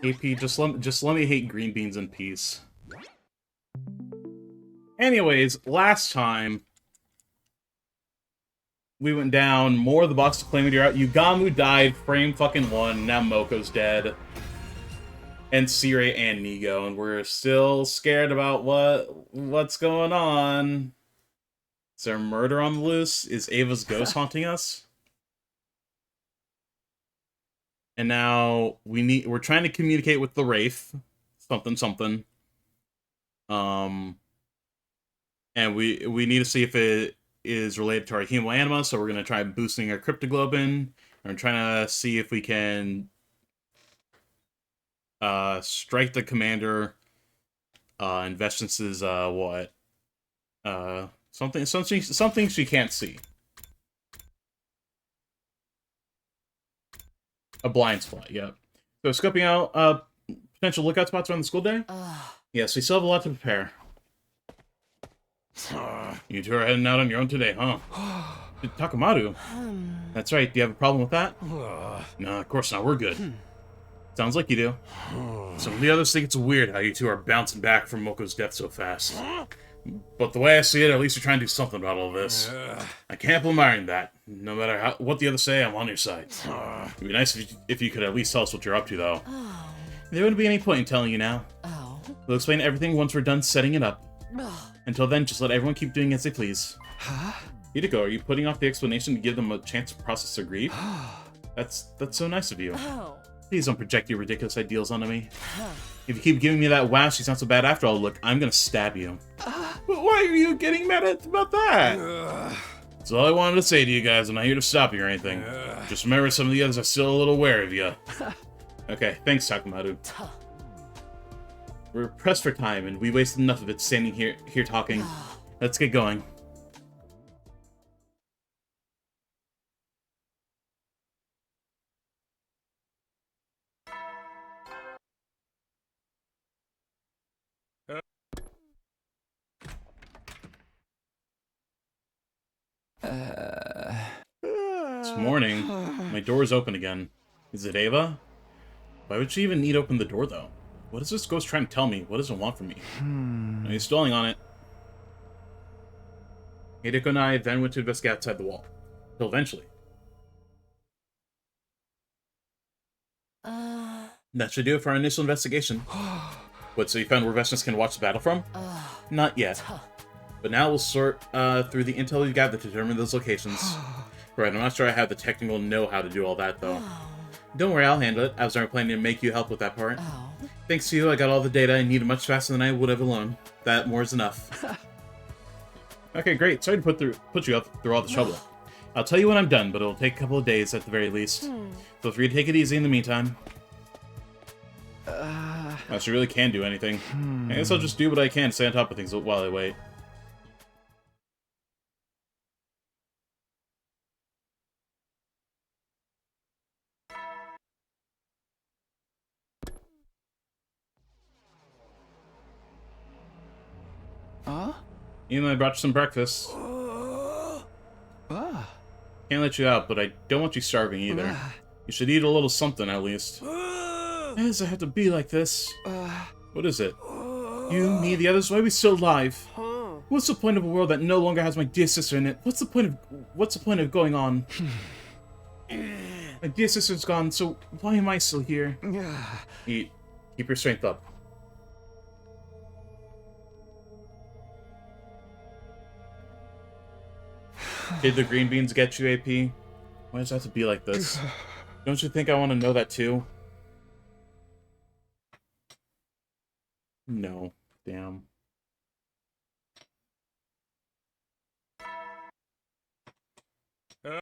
AP, just let me hate green beans in peace. Anyways, last time we went down, more of the box calamity are out. Yugamu died, frame fucking 1, now Moko's dead. And Sirei and Nigo, and we're still scared about what's going on. Is there murder on the loose? Is Ava's ghost haunting us? And now we're trying to communicate with the Wraith. Something. And we need to see if it is related to our hemoanima, so we're gonna try boosting our cryptoglobin. And we're trying to see if we can strike the commander. And Vestance' what? Something she can't see. A blind spot, yep. So scoping out potential lookout spots around the school day? Yes, we still have a lot to prepare. You two are heading out on your own today, huh? Takamaru. That's right, do you have a problem with that? No, of course not, we're good. Sounds like you do. Some of the others think it's weird how you two are bouncing back from Moko's death so fast. But the way I see it, at least you're trying to do something about all this. I can't blame Iron that. No matter what the others say, I'm on your side. It'd be nice if you could at least tell us what you're up to, though. There wouldn't be any point in telling you now. We'll explain everything once we're done setting it up. Until then, just let everyone keep doing as they please. Hideko, are you putting off the explanation to give them a chance to process their grief? That's so nice of you. Please don't project your ridiculous ideals onto me. If you keep giving me that wow, she's not so bad after all look, I'm gonna stab you. But why are you getting mad about that? That's all I wanted to say to you guys. I'm not here to stop you or anything. Just remember some of the others are still a little aware of you. Okay, thanks, Takamaru. We're pressed for time, and we wasted enough of it standing here talking. Let's get going. It's morning. My door's open again. Is it Ava? Why would she even need to open the door, though? What is this ghost trying to tell me? What does it want from me? He's stalling on it. Hideko and I then went to investigate outside the wall. Till eventually. That should do it for our initial investigation. What, so you found where Vestance can watch the battle from? Not yet. But now we'll sort through the intel we've gathered to determine those locations. Right, I'm not sure I have the technical know-how to do all that, though. Don't worry, I'll handle it. I was never planning to make you help with that part. Thanks to you, I got all the data I needed much faster than I would have alone. That more is enough. Okay, great. Sorry to put you up through all the trouble. I'll tell you when I'm done, but it'll take a couple of days at the very least. Feel free to take it easy in the meantime. She really can do anything. I guess I'll just do what I can to stay on top of things while I wait. Even though I brought you some breakfast. Can't let you out, but I don't want you starving either. You should eat a little something, at least. Why does it have to be like this? What is it? You, me, the others, why are we still alive? What's the point of a world that no longer has my dear sister in it? What's the point of going on? My dear sister's gone, so why am I still here? Eat. Keep your strength up. Did the green beans get you, AP? Why does it have to be like this? Don't you think I want to know that too? No. Damn. I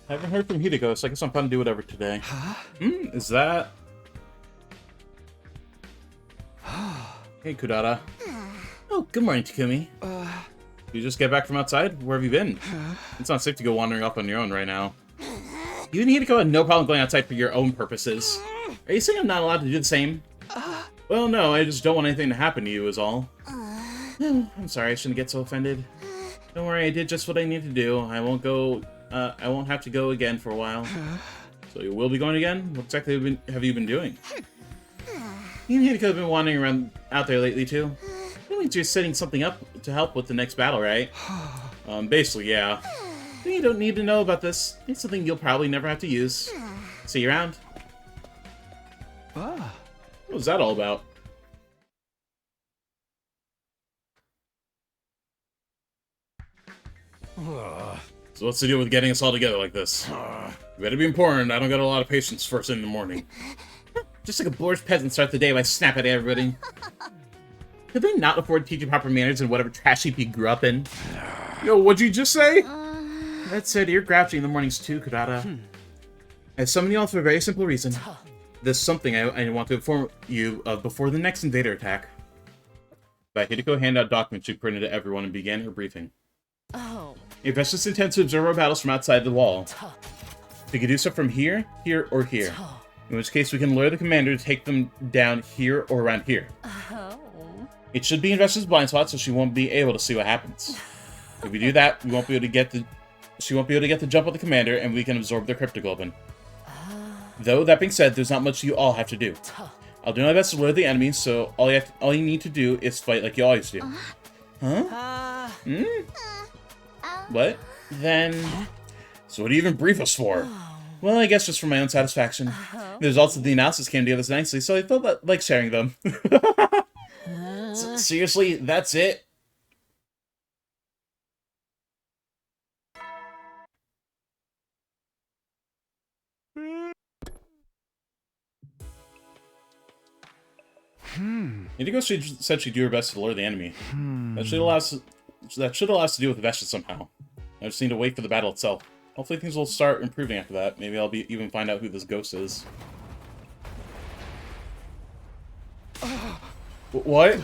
haven't heard from Hideko, so I guess I'm fine to do whatever today. Is that... Hey, Kudara. Oh, good morning, Takumi. You just get back from outside? Where have you been? It's not safe to go wandering off on your own right now. You and Hideko had no problem going outside for your own purposes. Are you saying I'm not allowed to do the same? Well, no, I just don't want anything to happen to you, is all. I'm sorry, I shouldn't get so offended. Don't worry, I did just what I need to do. I won't have to go again for a while. So you will be going again? What exactly have you been doing? You and Hideko have been wandering around out there lately, too. That means you're setting something up to help with the next battle, right? Basically, yeah. You don't need to know about this. It's something you'll probably never have to use. See you around. What was that all about? So what's the deal with getting us all together like this? You better be important. I don't got a lot of patience first thing in the morning. Just like a bored peasant start the day by snapping at everybody. Could they not afford to teach you proper manners in whatever trash heap you grew up in? Yo, what'd you just say? That said, you're grouchy in the mornings too, Kurata. I summoned you all for a very simple reason. There's something I want to inform you of before the next invader attack. But Hideko handed out documents she printed to everyone and began her briefing. If Vestus intends to observe our battles from outside the wall, we can do so from here, here, or here. In which case, we can lure the commander to take them down here or around here. It should be in Vestus' blind spot, so she won't be able to see what happens. If we do that, we won't be able to get the. She won't be able to get the jump on the commander, and we can absorb their cryptoglobin. Though that being said, there's not much you all have to do. I'll do my best to lure the enemies, so all you need to do is fight like you always do. Huh? What? Then... So what do you even brief us for? Well, I guess just for my own satisfaction. The results of the analysis came together so nicely, so I felt like sharing them. Seriously? That's it? Indigo said she'd do her best to lure the enemy. That should allow us to deal with Vestus somehow. I just need to wait for the battle itself. Hopefully things will start improving after that. Maybe I'll even find out who this ghost is. What?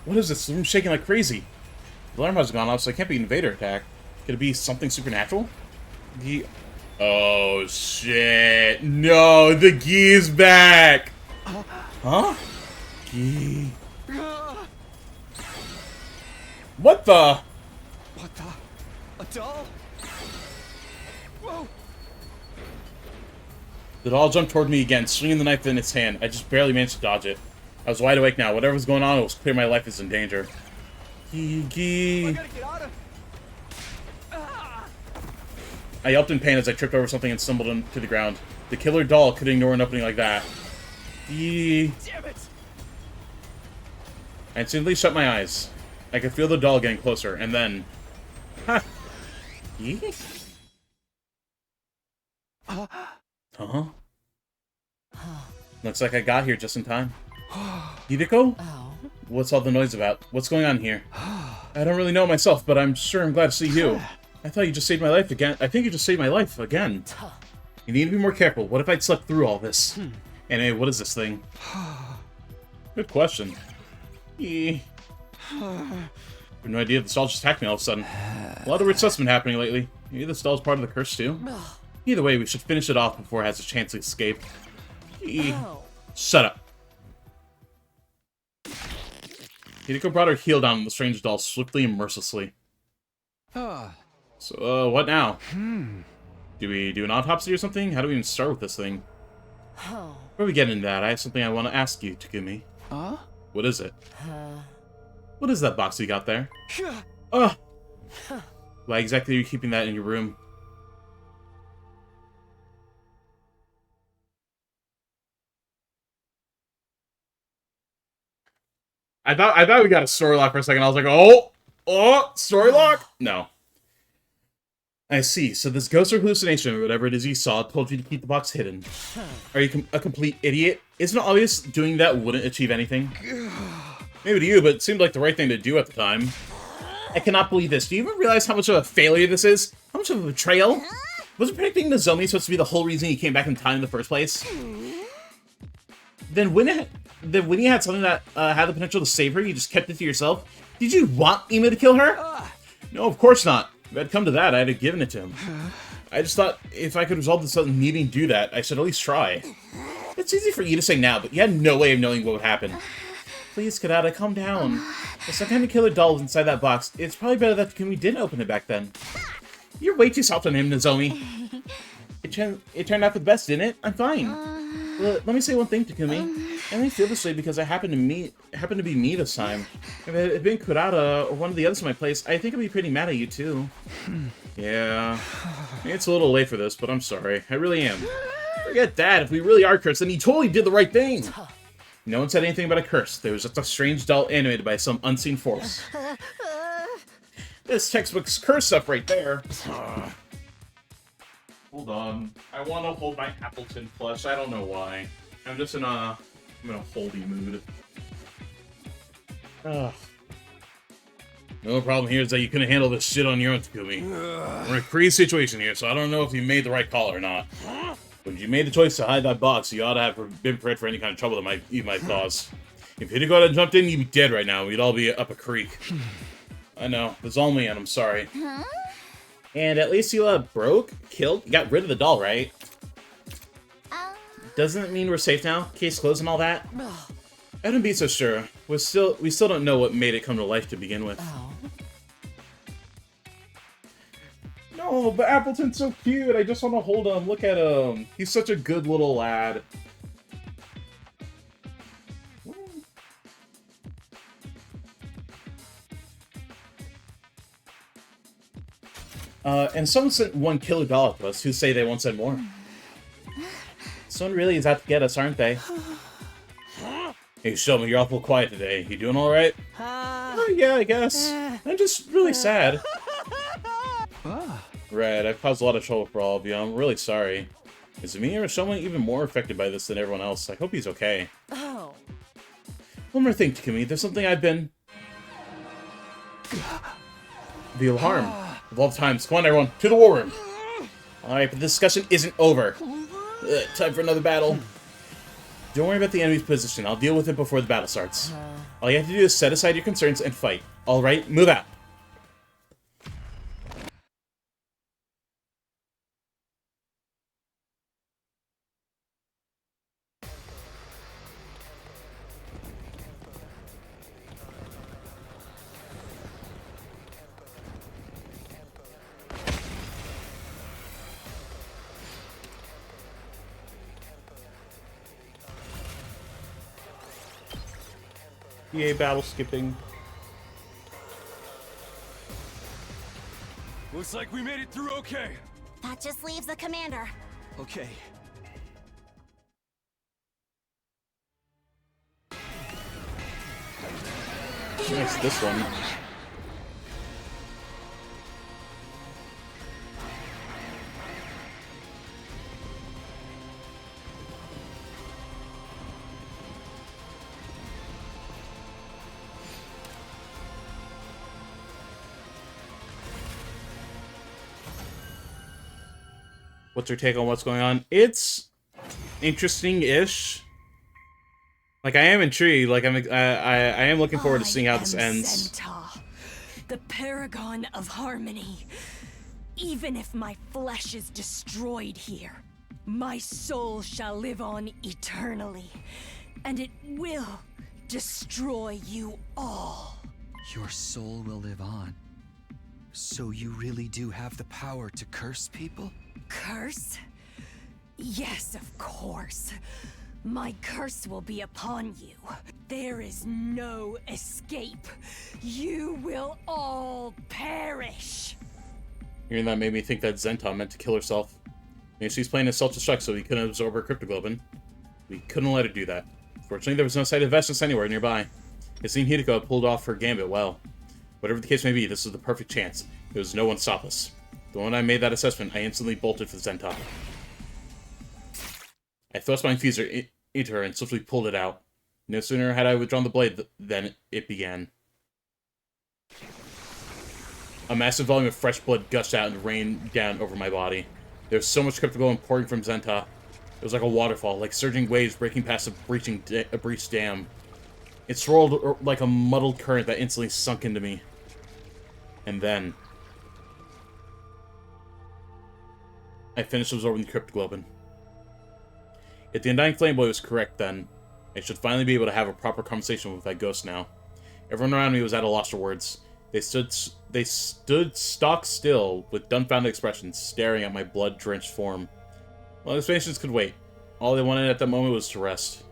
What is this? The room's shaking like crazy. The alarm has gone off, so it can't be an invader attack. Could it be something supernatural? Oh shit! No, the Gi is back. Huh? Gi. What the? What the? A doll? Whoa! The doll jumped toward me again, swinging the knife in its hand. I just barely managed to dodge it. I was wide awake now. Whatever was going on, it was clear my life is in danger. Gi. I gotta get out of... I yelped in pain as I tripped over something and stumbled into the ground. The killer doll could ignore an opening like that. Gi. Damn it! I instantly shut my eyes. I could feel the doll getting closer, and then... Ha! Gi? Huh? Looks like I got here just in time. Hideko? What's all the noise about? What's going on here? I don't really know myself, but I'm sure I'm glad to see you. I thought you just saved my life again. I think you just saved my life again. You need to be more careful. What if I'd slept through all this? Anyway, what is this thing? Good question. I have no idea the doll just attacked me all of a sudden. A lot of weird stuff's been happening lately. Maybe this doll's part of the curse too? Either way, we should finish it off before it has a chance to escape. Shut up. Hideko brought her heel down on the strange doll swiftly and mercilessly. So, what now? Do we do an autopsy or something? How do we even start with this thing? Before we get into that, I have something I want to ask you, Takumi. What is it? What is that box you got there? Why exactly are you keeping that in your room? I thought we got a story lock for a second. I was like, oh, story lock? No. I see. So this ghost or hallucination, or whatever it is you saw, told you to keep the box hidden. Are you a complete idiot? Isn't it obvious doing that wouldn't achieve anything? Maybe to you, but it seemed like the right thing to do at the time. I cannot believe this. Do you even realize how much of a failure this is? How much of a betrayal? Wasn't predicting Nozomi supposed to be the whole reason he came back in time in the first place? Then when you had something that had the potential to save her, you just kept it to yourself? Did you want Ima to kill her? No, of course not. If it had come to that, I'd have given it to him. I just thought if I could resolve this without needing to do that, I should at least try. It's easy for you to say now, but you had no way of knowing what would happen. Please, Kurata, calm down. If some kind of killer doll was inside that box, it's probably better that Takumi didn't open it back then. You're way too soft on him, Nozomi. It turned out for the best, didn't it? I'm fine. Well, let me say one thing, Takumi. I only feel this way because I happened to be me this time. If it had been Kurata or one of the others in my place, I think I'd be pretty mad at you too. Yeah, it's a little late for this, but I'm sorry. I really am. Forget that. If we really are cursed, then he totally did the right thing. No one said anything about a curse. There was just a strange doll animated by some unseen force. This textbook's curse stuff right there. Hold on. I want to hold my Appleton plush. I don't know why. I'm just in a holdy mood. Ugh. The only problem here is that you couldn't handle this shit on your own, Takumi. We're in a crazy situation here, so I don't know if you made the right call or not. But if you made the choice to hide that box, you ought to have been prepared for any kind of trouble that you might cause. If you'd have gone and jumped in, you'd be dead right now. We'd all be up a creek. I know. It's all me, and I'm sorry. And at least you killed, you got rid of the doll, right? Doesn't it mean we're safe now? Case closed and all that? I don't be so sure. We still don't know what made it come to life to begin with. No, but Appleton's so cute. I just want to hold him. Look at him. He's such a good little lad. And someone sent one killer doll to us. Who say they won't send more? Someone really is out to get us, aren't they? Hey, show me, you're awful quiet today. You doing all right? Yeah, I guess. I'm just really sad. Right, I've caused a lot of trouble for all of you. I'm really sorry. Is it me or is someone even more affected by this than everyone else? I hope he's okay. One more thing, Takumi. There's something I've been... The alarm. Of all times. Come on, everyone. To the war room. Alright, but the discussion isn't over. Time for another battle. Don't worry about the enemy's position. I'll deal with it before the battle starts. All you have to do is set aside your concerns and fight. Alright, move out. EA battle skipping. Looks like we made it through okay. That just leaves the commander. Okay. Nice, this one. What's your take on what's going on? It's interesting-ish. Like, I am intrigued. Like, I am looking forward to seeing how this ends. Zenta, the paragon of harmony. Even if my flesh is destroyed here, my soul shall live on eternally, and it will destroy you all. Your soul will live on. So you really do have the power to curse people? Curse? Yes, of course. My curse will be upon you. There is no escape. You will all perish. Hearing that made me think that Zenta meant to kill herself. Maybe she's playing a self-destruct so we couldn't absorb her cryptoglobin. We couldn't let her do that. Fortunately, there was no sight of Vestus anywhere nearby. It seemed Hideko pulled off her gambit well. Whatever the case may be, this was the perfect chance. There was no one to stop us. The moment I made that assessment, I instantly bolted for Zenta. I thrust my infuser into her and swiftly pulled it out. No sooner had I withdrawn the blade than it began. A massive volume of fresh blood gushed out and rained down over my body. There was so much cryptoglobin pouring from Zenta. It was like a waterfall, like surging waves breaking past a breached dam. It swirled like a muddled current that instantly sunk into me. And then I finished absorbing the cryptoglobin. If the Undying Flameboy was correct, then I should finally be able to have a proper conversation with that ghost now. Everyone around me was at a loss for words. They stood stock still with dumbfounded expressions, staring at my blood-drenched form. Well, his patients could wait. All they wanted at that moment was to rest.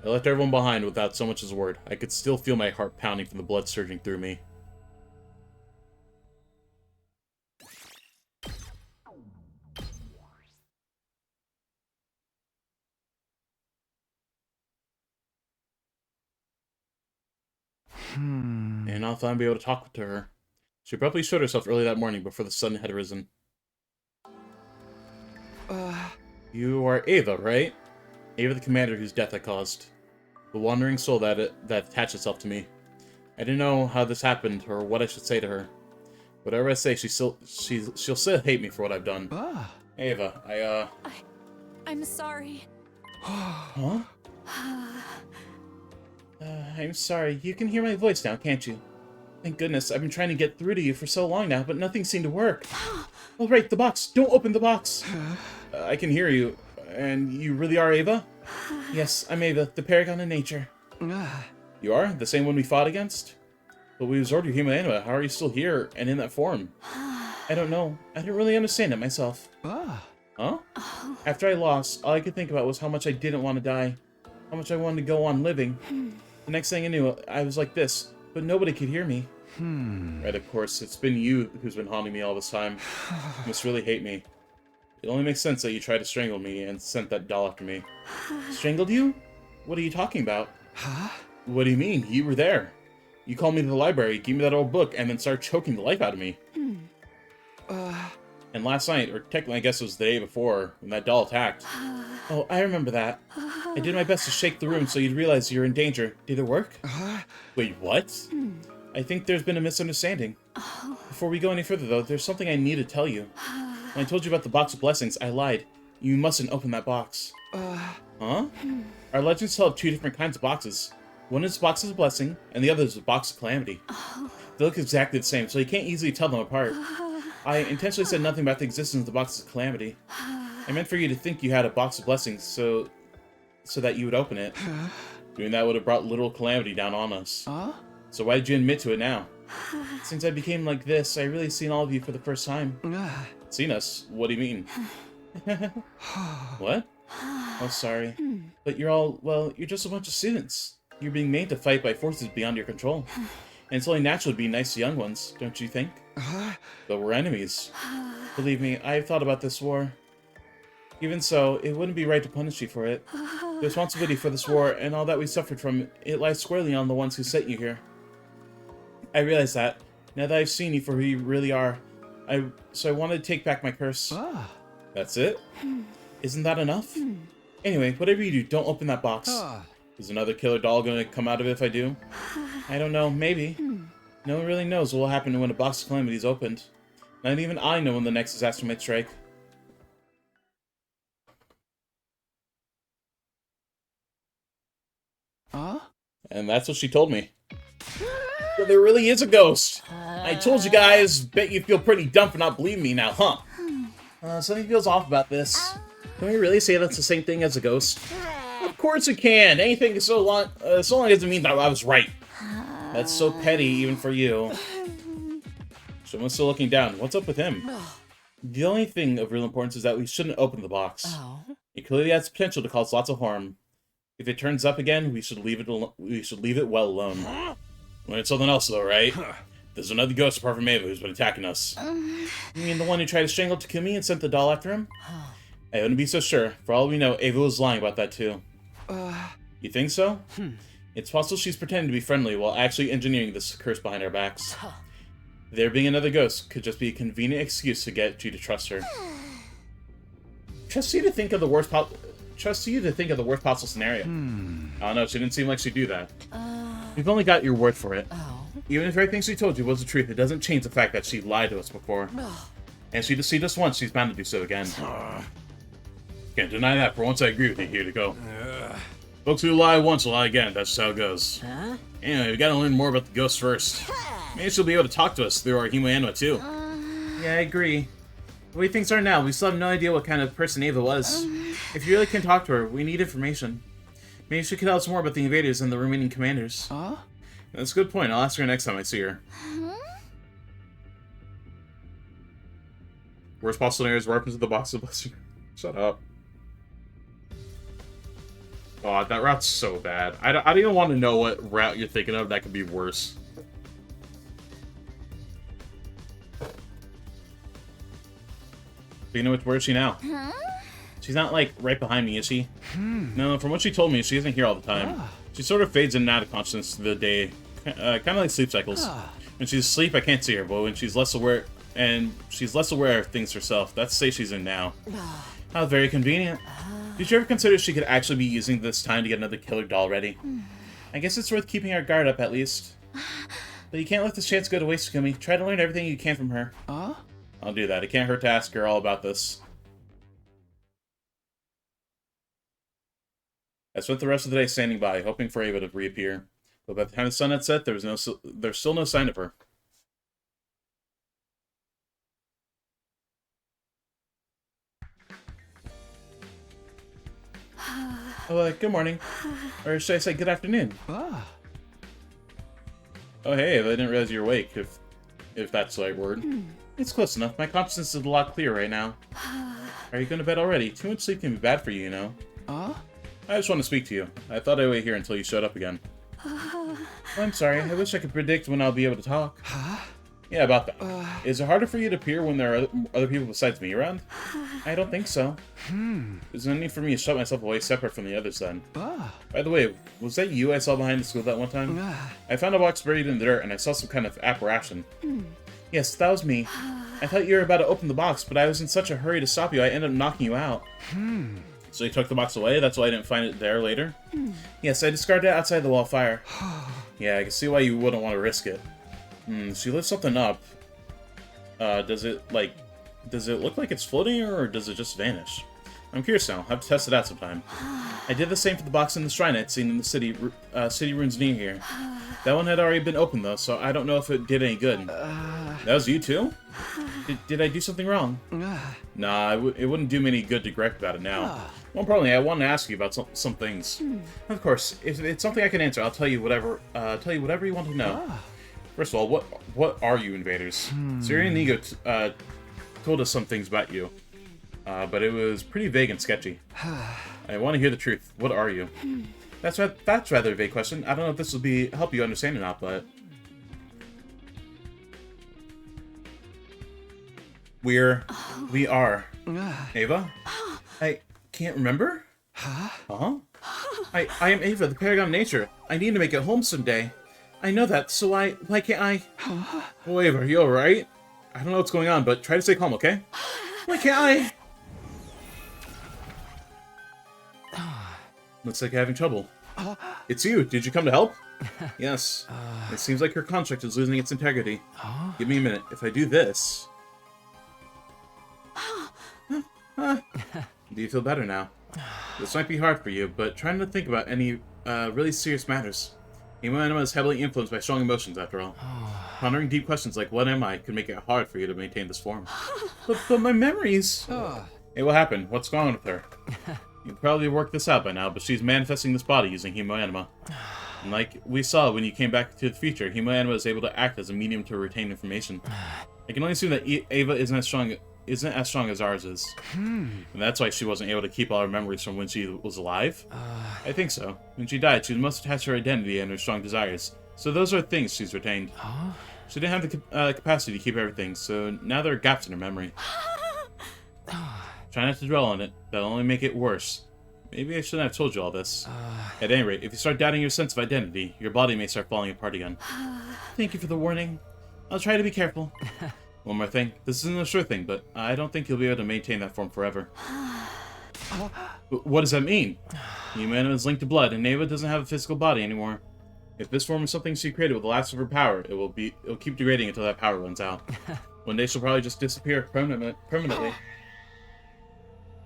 I left everyone behind without so much as a word. I could still feel my heart pounding from the blood surging through me. And I thought I'd be able to talk to her. She abruptly showed herself early that morning before the sun had risen. You are Ava, right? Ava the commander whose death I caused. The wandering soul that attached itself to me. I didn't know how this happened or what I should say to her. Whatever I say, she'll still hate me for what I've done. Ava, I'm sorry. Huh? I'm sorry. You can hear my voice now, can't you? Thank goodness. I've been trying to get through to you for so long now, but nothing seemed to work. Oh, right, the box. Don't open the box. I can hear you. And you really are Ava? Yes, I'm Ava, the paragon of nature. You are? The same one we fought against? But we absorbed your human anima. How are you still here and in that form? I don't know. I didn't really understand it myself. Huh? After I lost, all I could think about was how much I didn't want to die. How much I wanted to go on living. The next thing I knew, I was like this, but nobody could hear me. Right, of course, it's been you who's been haunting me all this time. You must really hate me. It only makes sense that you tried to strangle me and sent that doll after me. Strangled you? What are you talking about? What do you mean? You were there. You called me to the library, gave me that old book, and then started choking the life out of me. And last night, or technically I guess it was the day before, when that doll attacked. Oh, I remember that. I did my best to shake the room so you'd realize you're in danger. Did it work? Wait, what? I think there's been a misunderstanding. Before we go any further, though, there's something I need to tell you. When I told you about the box of blessings, I lied. You mustn't open that box. Huh? Our legends tell of two different kinds of boxes. One is boxes of blessing, and the other is a box of calamity. They look exactly the same, so you can't easily tell them apart. I intentionally said nothing about the existence of the box of calamity. I meant for you to think you had a box of blessings, so that you would open it. Doing that would have brought literal calamity down on us. So why did you admit to it now? Since I became like this, I really seen all of you for the first time. Seen us? What do you mean? What? Oh, sorry. But you're just a bunch of students. You're being made to fight by forces beyond your control. And it's only natural to be nice to young ones, don't you think? But we're enemies. Believe me, I've thought about this war. Even so, it wouldn't be right to punish you for it. The responsibility for this war and all that we suffered from it lies squarely on the ones who sent you here. I realize that. Now that I've seen you for who you really are, so I wanted to take back my curse. That's it? Isn't that enough? Anyway, whatever you do, don't open that box. Is another killer doll gonna come out of it if I do? I don't know, maybe. No one really knows what will happen when a box of calamity is opened. Not even I know when the next disaster might strike. And that's what she told me. So there really is a ghost. I told you guys, bet you feel pretty dumb for not believing me now, huh? Something feels off about this. Can we really say that's the same thing as a ghost? Of course it can. Anything so long as it means that I was right. That's so petty, even for you. Someone's still looking down. What's up with him? The only thing of real importance is that we shouldn't open the box. It clearly has potential to cause lots of harm. If it turns up again, we should leave it well alone. Well, it's something else, though, right? There's another ghost apart from Ava who's been attacking us. You mean the one who tried to strangle Takumi and sent the doll after him? I wouldn't be so sure. For all we know, Ava was lying about that, too. You think so? It's possible she's pretending to be friendly while actually engineering this curse behind our backs. There being another ghost could just be a convenient excuse to get you to trust her. Trust you to think of the worst possible scenario. I don't know, she didn't seem like she'd do that. We've only got your word for it. Even if everything she told you was the truth, it doesn't change the fact that she lied to us before. And she deceived us once, she's bound to do so again. Can't deny that. For once, I agree with you. Here to go. Folks who lie once will lie again. That's just how it goes. Anyway, we gotta learn more about the ghost first. Maybe she'll be able to talk to us through our human anima, too. Yeah, I agree. The way things are now, we still have no idea what kind of person Ava was. If you really can talk to her, we need information. Maybe she could tell us more about the invaders and the remaining commanders. That's a good point. I'll ask her next time I see her. Worst possible scenario is warp into the box of blessing. Shut up. God, that route's so bad. I don't even want to know what route you're thinking of that could be worse. Speaking of which, where is she now? She's not, like, right behind me, is she? No, from what she told me, she isn't here all the time. She sort of fades in and out of consciousness through the day. Kind of like sleep cycles. When she's asleep, I can't see her, but when she's less aware... And she's less aware of things herself. That's the state she's in now. How very convenient. Did you ever consider she could actually be using this time to get another killer doll ready? I guess it's worth keeping our guard up, at least. But you can't let this chance go to waste, Kumi. Try to learn everything you can from her. I'll do that. It can't hurt to ask her all about this. I spent the rest of the day standing by, hoping for Ava to reappear. But by the time the sun had set, there's still no sign of her. Good morning. Or should I say good afternoon? Oh, hey, I didn't realize you were awake, if that's the right word. It's close enough. My consciousness is a lot clearer right now. Are you going to bed already? Too much sleep can be bad for you, you know. I just want to speak to you. I thought I'd wait here until you showed up again. I'm sorry. I wish I could predict when I'll be able to talk. Yeah, about that. Is it harder for you to appear when there are other people besides me around? I don't think so. There's no need for me to shut myself away separate from the others then. By the way, was that you I saw behind the school that one time? I found a box buried in the dirt and I saw some kind of apparition. Yes, that was me. I thought you were about to open the box, but I was in such a hurry to stop you, I ended up knocking you out. So you took the box away? That's why I didn't find it there later? Yes, I discarded it outside the wall of fire. Yeah, I can see why you wouldn't want to risk it. She lifts something up. Does it look like it's floating, or does it just vanish? I'm curious now. I'll have to test it out sometime. I did the same for the box in the shrine I'd seen in the city ruins near here. That one had already been opened, though, so I don't know if it did any good. That was you, too? Did I do something wrong? Nah, it wouldn't do me any good to gripe about it now. More importantly, I wanted to ask you about some things. Of course, if it's something I can answer, I'll tell you whatever you want to know. First of all, what are you invaders? Siri and Inigo told us some things about you, but it was pretty vague and sketchy. I want to hear the truth. What are you? That's rather a vague question. I don't know if this will help you understand or not, but we are Ava. I can't remember. Huh? I am Ava, the Paragon of Nature. I need to make it home someday. I know that, so why can't I? Oh, Ava, are you alright? I don't know what's going on, but try to stay calm, okay? Why can't I? Looks like you're having trouble. It's you. Did you come to help? Yes. It seems like your construct is losing its integrity. Give me a minute. If I do this... Do you feel better now? This might be hard for you, but try not to think about any really serious matters. Himo is heavily influenced by strong emotions, after all. Pondering deep questions like, what am I, could make it hard for you to maintain this form. But my memories... Hey, what happened? What's going on with her? You probably worked this out by now, but she's manifesting this body using Himo. And like we saw when you came back to the future, Himo is able to act as a medium to retain information. I can only assume that Ava isn't as strong as ours is. And that's why she wasn't able to keep all her memories from when she was alive? I think so. When she died, she must attach her identity and her strong desires. So those are things she's retained. She didn't have the capacity to keep everything, so now there are gaps in her memory. Try not to dwell on it. That'll only make it worse. Maybe I shouldn't have told you all this. At any rate, if you start doubting your sense of identity, your body may start falling apart again. Thank you for the warning. I'll try to be careful. One more thing. This isn't a sure thing, but I don't think you'll be able to maintain that form forever. What does that mean? Himo is linked to blood, and Ava doesn't have a physical body anymore. If this form is something she created with the last of her power, it'll keep degrading until that power runs out. One day she'll probably just disappear permanently.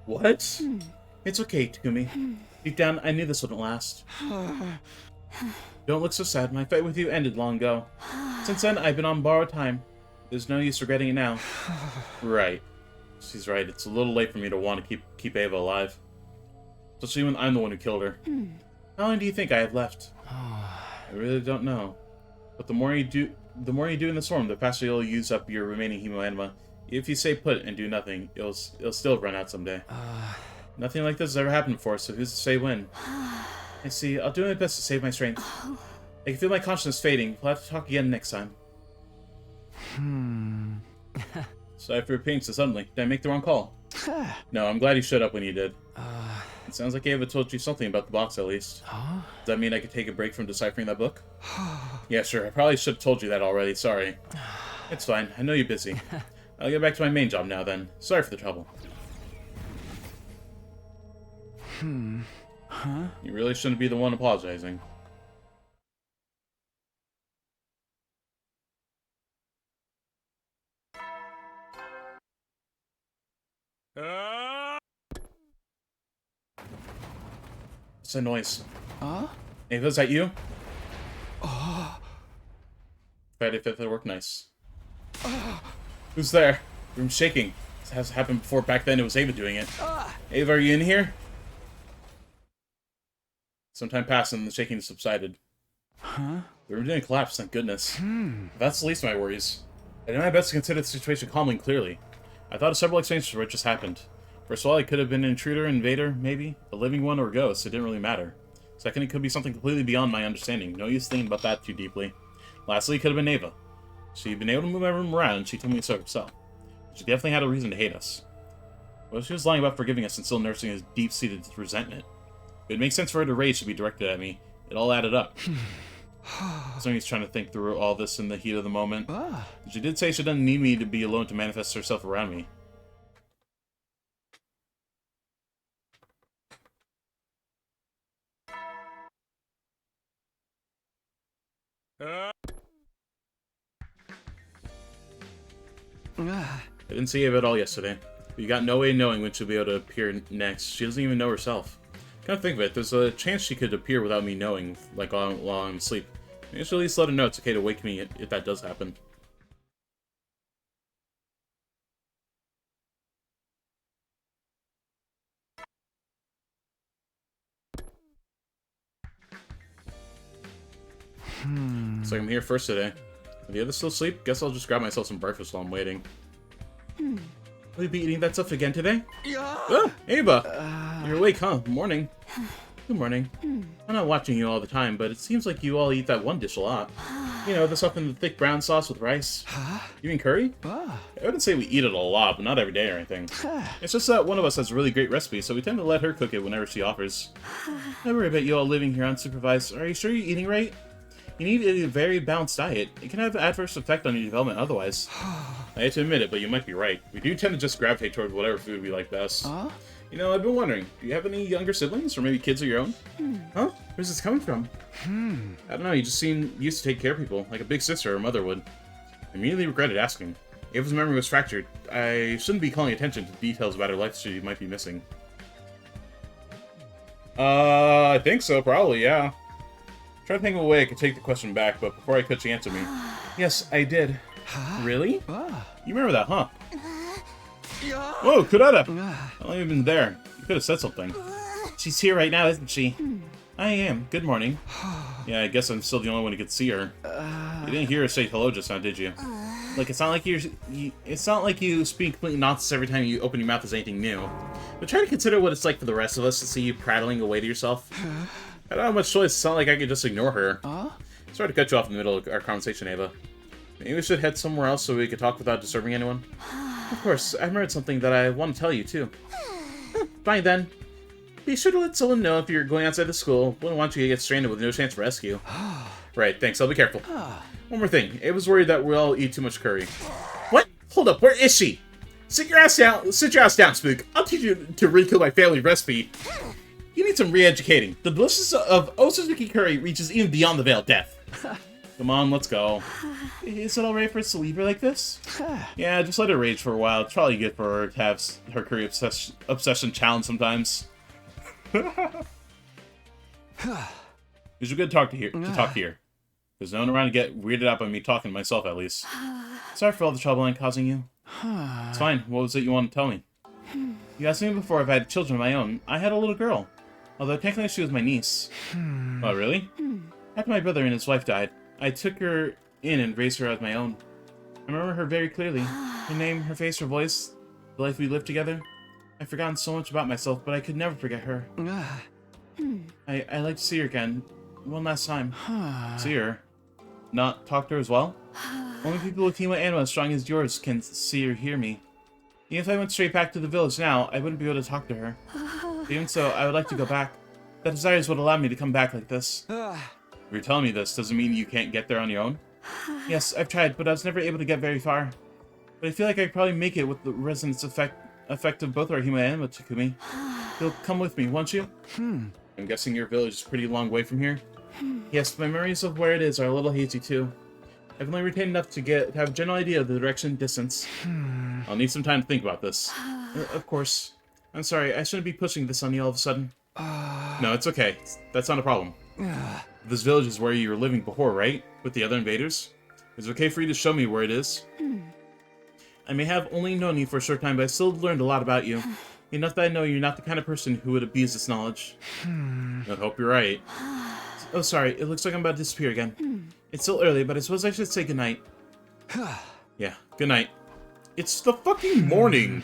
What? It's okay, Takumi. Deep down, I knew this wouldn't last. Don't look so sad. My fight with you ended long ago. Since then, I've been on borrowed time. There's no use regretting it now. Right. She's right. It's a little late for me to want to keep Ava alive. Especially when I'm the one who killed her. How long do you think I have left? I really don't know. But the more you do in this form, the faster you'll use up your remaining Himo Anima. If you stay put and do nothing, it'll still run out someday. Nothing like this has ever happened before, so who's to say when? I see. I'll do my best to save my strength. I can feel my consciousness fading. We'll have to talk again next time. Sorry for repeating so suddenly. Did I make the wrong call? No, I'm glad you showed up when you did. It sounds like Ava told you something about the box, at least. Does that mean I could take a break from deciphering that book? Yeah, sure. I probably should have told you that already. Sorry. It's fine. I know you're busy. I'll get back to my main job now, then. Sorry for the trouble. You really shouldn't be the one apologizing. What's that noise? Ava, is that you? Friday 5th at work, nice. Who's there? Room's shaking. This has happened before. Back then it was Ava doing it. Ava, are you in here? Some time passed and the shaking subsided. The room didn't collapse, thank goodness. That's the least of my worries. I did my best to consider the situation calmly and clearly. I thought of several explanations for what just happened. First of all, it could have been an intruder, invader, maybe. A living one or a ghost, it didn't really matter. Second, it could be something completely beyond my understanding. No use thinking about that too deeply. Lastly, it could have been Ava. She'd been able to move my room around, and she told me so herself. She definitely had a reason to hate us. Well, she was lying about forgiving us and still nursing a deep-seated resentment. It makes sense for her to rage to be directed at me. It all added up. Zoe's trying to think through all this in the heat of the moment. She did say she doesn't need me to be alone to manifest herself around me. I didn't see Ava at all yesterday. But you got no way of knowing when she'll be able to appear next. She doesn't even know herself. Kind of think of it, there's a chance she could appear without me knowing, like while I'm asleep. Maybe I should at least let her know it's okay to wake me if that does happen. Looks like I'm here first today. Are the others still asleep? Guess I'll just grab myself some breakfast while I'm waiting. Will you be eating that stuff again today? Oh, Ava! You're awake, huh? Morning. Good morning. I'm not watching you all the time, but it seems like you all eat that one dish a lot. You know, the stuff in the thick brown sauce with rice. You mean curry? I wouldn't say we eat it a lot, but not every day or anything. It's just that one of us has a really great recipe, so we tend to let her cook it whenever she offers. I worry about you all living here unsupervised. Are you sure you're eating right? You need a very balanced diet. It can have an adverse effect on your development otherwise. I hate to admit it, but you might be right. We do tend to just gravitate toward whatever food we like best. You know, I've been wondering, do you have any younger siblings, or maybe kids of your own? Huh? Where's this coming from? I don't know, you just seem used to take care of people, like a big sister or mother would. I immediately regretted asking. Ava's memory was fractured. I shouldn't be calling attention to details about her life she might be missing. I think so, probably, yeah. Try to think of a way I could take the question back, but before I could, she answered me. Yes, I did. Really? You remember that, huh? Whoa, Kurata! How long have you been there? You could have said something. She's here right now, isn't she? I am. Good morning. Yeah, I guess I'm still the only one who could see her. You didn't hear her say hello just now, did you? Look, it's not like you speak complete nonsense every time you open your mouth as anything new. But try to consider what it's like for the rest of us to see you prattling away to yourself. I don't have much choice. It's not like I could just ignore her. Sorry to cut you off in the middle of our conversation, Ava. Maybe we should head somewhere else so we could talk without disturbing anyone? Of course, I remembered something that I want to tell you, too. Fine, then. Be sure to let someone know if you're going outside the school. Wouldn't want you to get stranded with no chance for rescue. Right, thanks. I'll be careful. One more thing. Ava's worried that we'll all eat too much curry. What? Hold up, where is she? Sit your ass down, Spook. I'll teach you to re-kill my family recipe. You need some re-educating. The deliciousness of Otsutsuki curry reaches even beyond the veil of death. Come on, let's go. Is it alright for us to leave her like this? Yeah, just let her rage for a while. It's probably good for her to have her curry obsession challenged sometimes. It's good to talk here. There's no one around to get weirded out by me talking to myself, at least. Sorry for all the trouble I'm causing you. It's fine. What was it you wanted to tell me? You asked me before if I had children of my own. I had a little girl. Although technically she was my niece. Oh, really? After my brother and his wife died, I took her in and raised her as my own. I remember her very clearly. Her name, her face, her voice, the life we lived together. I've forgotten so much about myself, but I could never forget her. I'd like to see her again. One last time. See her. Not talk to her as well? Only people with Hema Anima as strong as yours can see or hear me. Even if I went straight back to the village now, I wouldn't be able to talk to her. Even so, I would like to go back. That desire is what allowed me to come back like this. If you're telling me this, does it mean you can't get there on your own? Yes, I've tried, but I was never able to get very far. But I feel like I could probably make it with the resonance effect of both our Hema Anima, Takumi. You'll come with me, won't you? I'm guessing your village is a pretty long way from here. Yes, my memories of where it is are a little hazy too. I've only retained enough to have a general idea of the direction and distance. I'll need some time to think about this. Of course. I'm sorry, I shouldn't be pushing this on you all of a sudden. No, it's okay. That's not a problem. This village is where you were living before, right? With the other invaders? Is it okay for you to show me where it is? I may have only known you for a short time, but I still learned a lot about you. Enough that I know you're not the kind of person who would abuse this knowledge. I hope you're right. Oh, sorry. It looks like I'm about to disappear again. It's still early, but I suppose I should say goodnight. Yeah, good night. It's the fucking morning!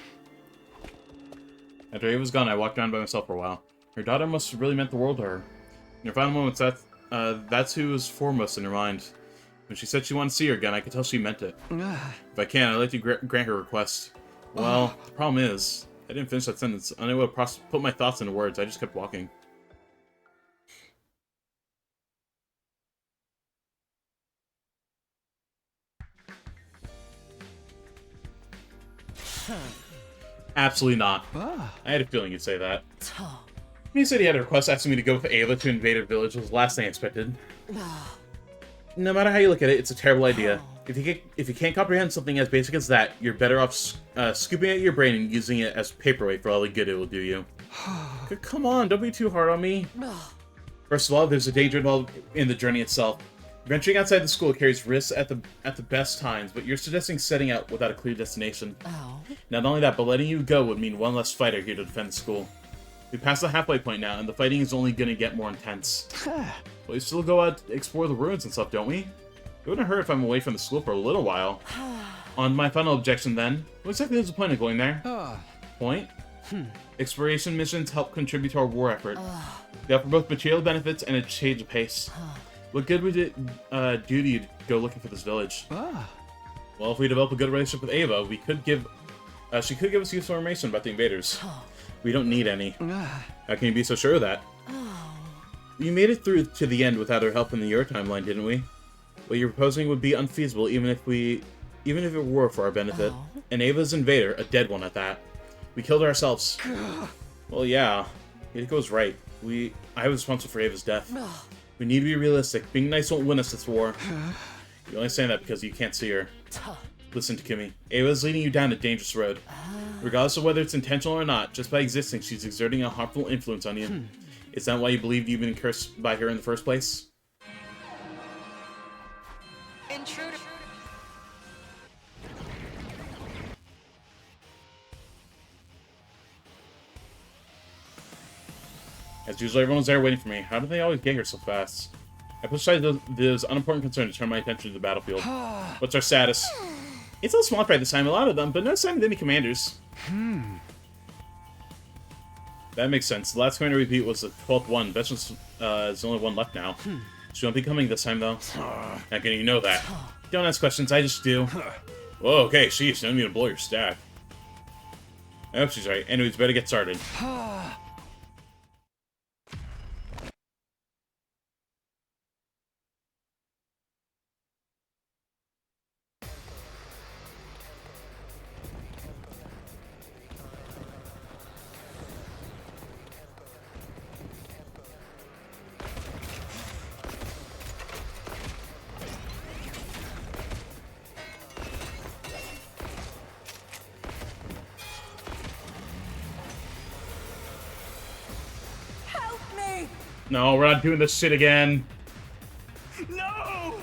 After Ava's gone, I walked around by myself for a while. Her daughter must have really meant the world to her. In her final moments, that's who was foremost in her mind. When she said she wanted to see her again, I could tell she meant it. If I can, I'd like to grant her request. Well, the problem is, I didn't finish that sentence. Unable to put my thoughts into words, I just kept walking. Absolutely not. I had a feeling you'd say that. When he said he had a request asking me to go with Ava to invade a village, was the last thing I expected. No matter how you look at it, it's a terrible idea. If you can't comprehend something as basic as that, you're better off scooping out your brain and using it as paperweight for all the good it will do you. Come on, don't be too hard on me. First of all, there's a danger involved in the journey itself. Venturing outside the school carries risks at the best times, but you're suggesting setting out without a clear destination. Not only that, but letting you go would mean one less fighter here to defend the school. We passed the halfway point now, and the fighting is only going to get more intense. We still go out to explore the ruins and stuff, don't we? It wouldn't hurt if I'm away from the school for a little while. On my final objection then, what exactly is the point of going there? Point? Exploration missions help contribute to our war effort. They offer both material benefits and a change of pace. What good would it do to you to go looking for this village? Well, if we develop a good relationship with Ava, she could give us useful information about the invaders. We don't need any. How can you be so sure of that? We made it through to the end without her help in your timeline, didn't we? What you're proposing would be unfeasible even if it were for our benefit. And Ava's invader, a dead one at that. We killed her ourselves. Well, yeah. Hidiko's right. I was responsible for Ava's death. We need to be realistic. Being nice won't win us this war. You're only saying that because you can't see her. Listen, Takumi. Ava's leading you down a dangerous road. Regardless of whether it's intentional or not, just by existing, she's exerting a harmful influence on you. Is that why you believed you've been cursed by her in the first place? Intruder. As usual, everyone's there waiting for me. How do they always get here so fast? I pushed aside those unimportant concerns to turn my attention to the battlefield. What's our status? It's a little small fry this time, a lot of them, but no sign of any commanders. That makes sense. The last commander we beat was the 12th one. Veterans is only one left now. She won't be coming this time, though. How can you know that? Don't ask questions, I just do. Whoa, okay, sheesh, no need to blow your stack. I hope she's right. Anyways, better get started. No, we're not doing this shit again. No!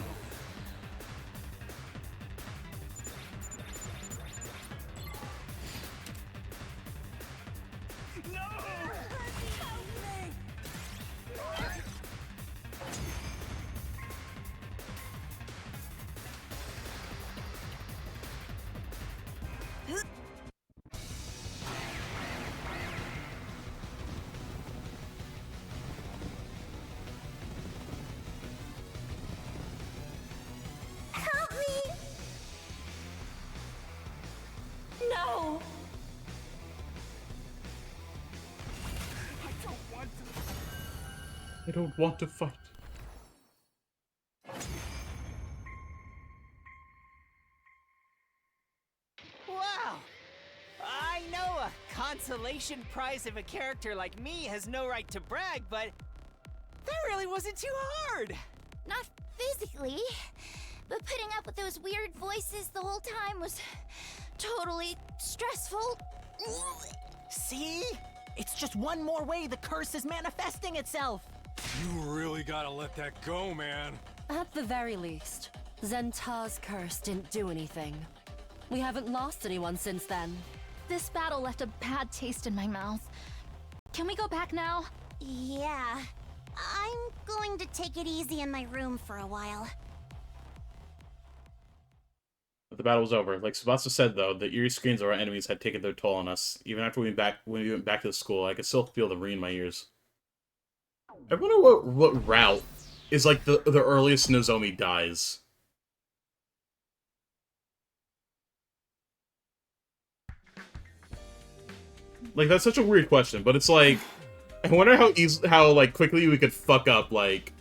No! I don't want to fight. Wow! I know a consolation prize of a character like me has no right to brag, but that really wasn't too hard! Not physically, but putting up with those weird voices the whole time was totally stressful. See? It's just one more way the curse is manifesting itself! You really gotta let that go, man. At the very least, Zentar's curse didn't do anything. We haven't lost anyone since then. This battle left a bad taste in my mouth. Can we go back now? Yeah. I'm going to take it easy in my room for a while. But the battle was over. Like Tsubasa said, though, the eerie screams of our enemies had taken their toll on us. Even after when we went back to the school, I could still feel them ring in my ears. I wonder what route is like the earliest Nozomi dies. Like, that's such a weird question, but it's like, I wonder how like quickly we could fuck up like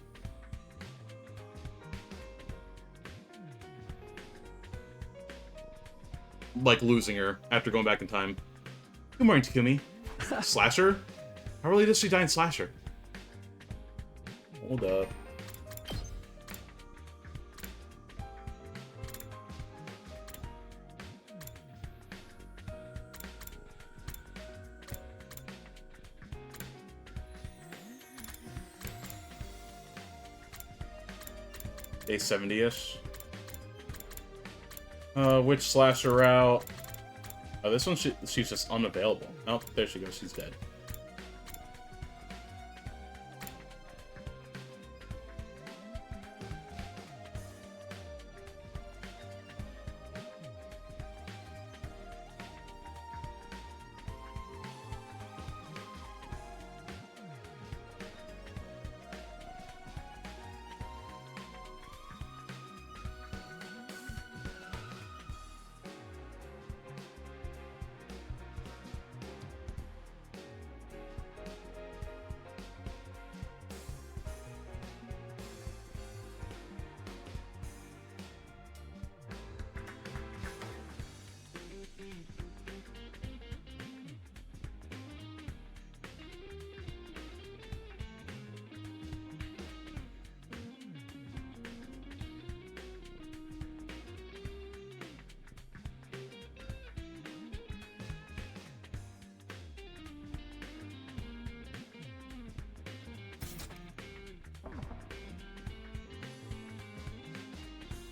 losing her after going back in time. Good morning, Takumi. Slasher? How early does she die in Slasher? Hold up. Day 70-ish. Which Slasher route? Oh, this one, she's just unavailable. Oh, there she goes. She's dead.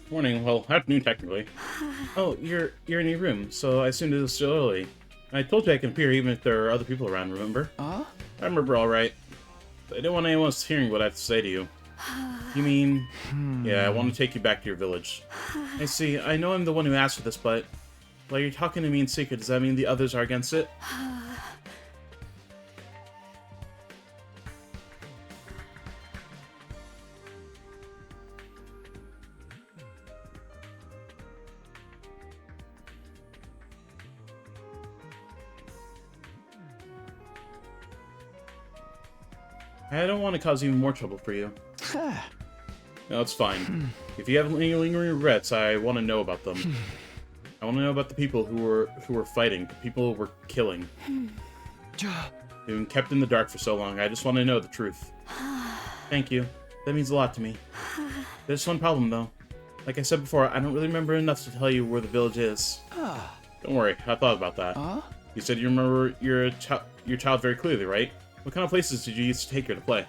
Morning, well, afternoon technically. Oh, you're in your room, so I assumed it was still early. I told you I can appear even if there are other people around, remember? I remember alright. I didn't want anyone else hearing what I have to say to you. You mean... Yeah, I want to take you back to your village. I see, I know I'm the one who asked for this, but... While you're talking to me in secret, does that mean the others are against it? I don't want to cause even more trouble for you. No, it's fine. If you have any lingering regrets, I want to know about them. I want to know about the people who were fighting, the people who were killing. They've been kept in the dark for so long. I just want to know the truth. Thank you. That means a lot to me. There's one problem, though. Like I said before, I don't really remember enough to tell you where the village is. Don't worry, I thought about that. You said you remember your child very clearly, right? What kind of places did you use to take her to play?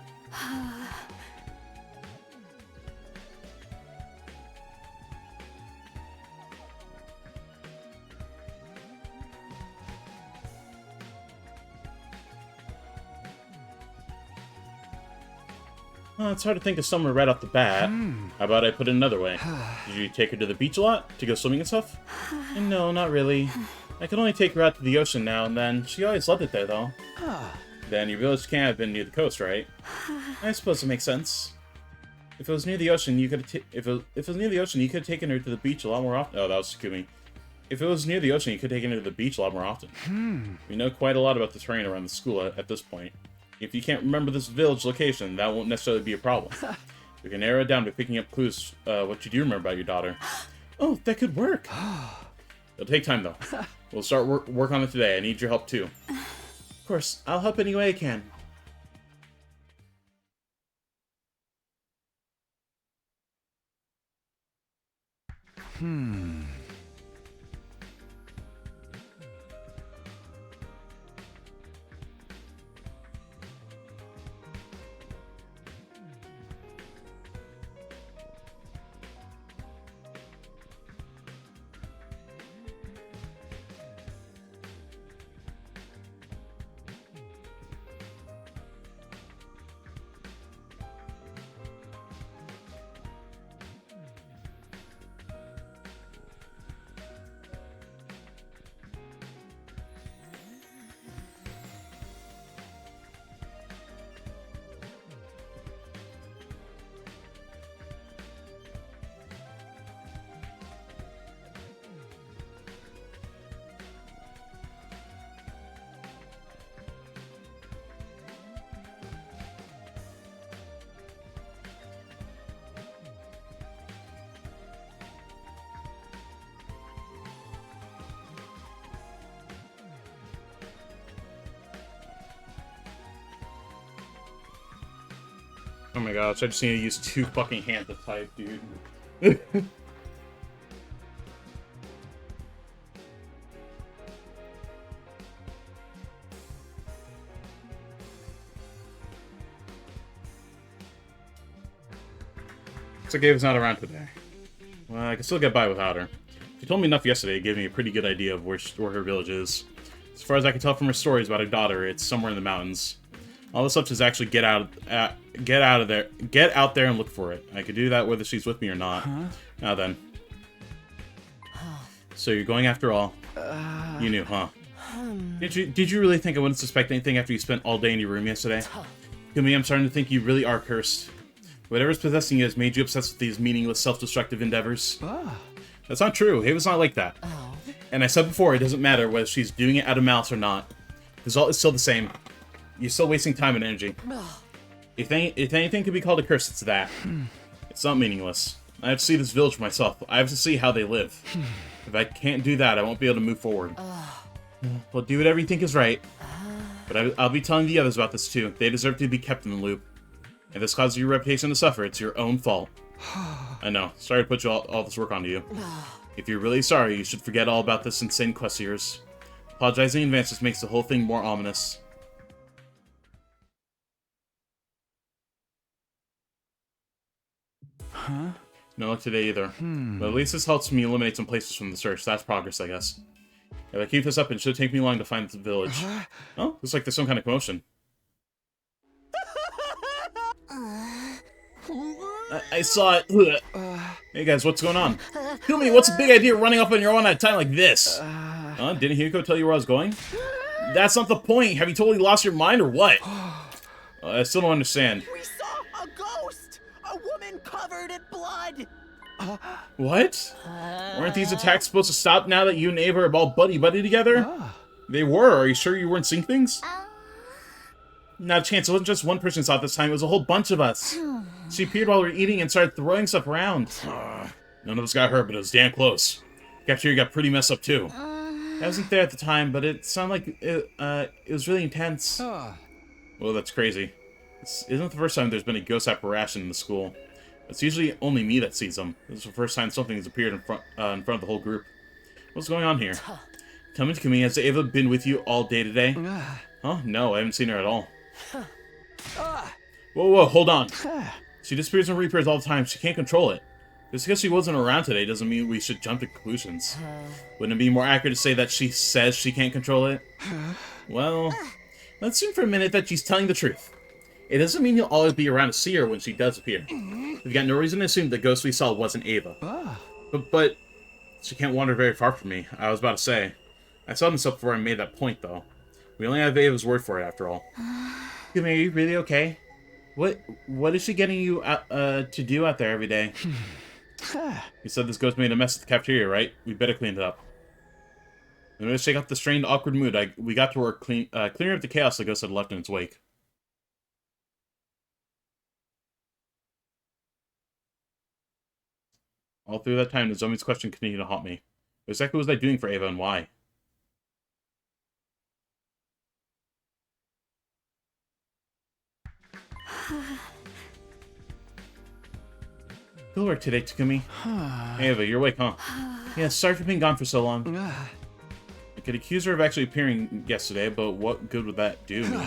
Well, it's hard to think of somewhere right off the bat. How about I put it another way? Did you take her to the beach a lot? To go swimming and stuff? No, not really. I can only take her out to the ocean now and then. She always loved it there, though. Then your village can't have been near the coast, right? I suppose it makes sense. If it was near the ocean, you could if it was near the ocean, you could have taken her to the beach a lot more often. Oh, that was Takumi. If it was near the ocean, you could have taken her to the beach a lot more often. We know quite a lot about the terrain around the school at this point. If you can't remember this village location, that won't necessarily be a problem. We can narrow it down by picking up clues what you do remember about your daughter. Oh, that could work. It'll take time, though. We'll start work on it today. I need your help, too. Of course, I'll help any way I can. Oh my gosh, I just need to use 2 fucking hands to type, dude. So Gabe's not around today. Well, I can still get by without her. She told me enough yesterday, gave me a pretty good idea of where her village is. As far as I can tell from her stories about her daughter, it's somewhere in the mountains. All that's left is actually get out there and look for it. I could do that whether she's with me or not. Now then. So you're going after all. You knew, huh? Did you really think I wouldn't suspect anything after you spent all day in your room yesterday? To me, I'm starting to think you really are cursed. Whatever's possessing you has made you obsessed with these meaningless, self-destructive endeavors. That's not true. Ava's not like that. And I said before, it doesn't matter whether she's doing it out of malice or not. The result is still the same. You're still wasting time and energy. If anything could be called a curse, it's that. It's not meaningless. I have to see this village for myself. I have to see how they live. If I can't do that, I won't be able to move forward. Well, do whatever you think is right. But I'll be telling the others about this too. They deserve to be kept in the loop. If this causes your reputation to suffer, it's your own fault. I know. Sorry to put all this work onto you. If you're really sorry, you should forget all about this insane quest of yours. Apologizing in advance just makes the whole thing more ominous. No luck today either. But at least this helps me eliminate some places from the search. That's progress, I guess. If I keep this up, it should take me long to find the village. Oh, looks like there's some kind of commotion. I saw it. Hey guys, what's going on? Tell me, what's the big idea running off on your own at a time like this? Didn't Hiko tell you where I was going? That's not the point. Have you totally lost your mind or what? I still don't understand. We saw a ghost! A woman covered in blood! What? Weren't these attacks supposed to stop now that you and Ava are all buddy-buddy together? They were. Are you sure you weren't seeing things? Not a chance. It wasn't just one person saw it this time. It was a whole bunch of us. She appeared while we were eating and started throwing stuff around. None of us got hurt, but it was damn close. Cafeteria got pretty messed up, too. I wasn't there at the time, but it sounded like it was really intense. Well, that's crazy. This isn't the first time there's been a ghost apparition in the school. It's usually only me that sees them. This is the first time something has appeared in front of the whole group. What's going on here? Tell me, Takumi, has Ava been with you all day today? Huh? No, I haven't seen her at all. Whoa, hold on. She disappears and reappears all the time. She can't control it. Just because she wasn't around today doesn't mean we should jump to conclusions. Wouldn't it be more accurate to say that she says she can't control it? Well, let's assume for a minute that she's telling the truth. It doesn't mean you'll always be around to see her when she does appear. We've got no reason to assume the ghost we saw wasn't Ava. But she can't wander very far from me. I was about to say. I saw this up before I made that point, though. We only have Ava's word for it, after all. Are you really okay? What is she getting you to do out there every day? You said this ghost made a mess at the cafeteria, right? We better clean it up. In order to shake off the strained, awkward mood, we got to work clearing up the chaos the ghost had left in its wake. All through that time, Nozomi's question continued to haunt me. What exactly was I doing for Ava and why? Good work today, Takumi. Hey, Ava, you're awake, huh? Yeah, sorry for being gone for so long. I could accuse her of actually appearing yesterday, but what good would that do me?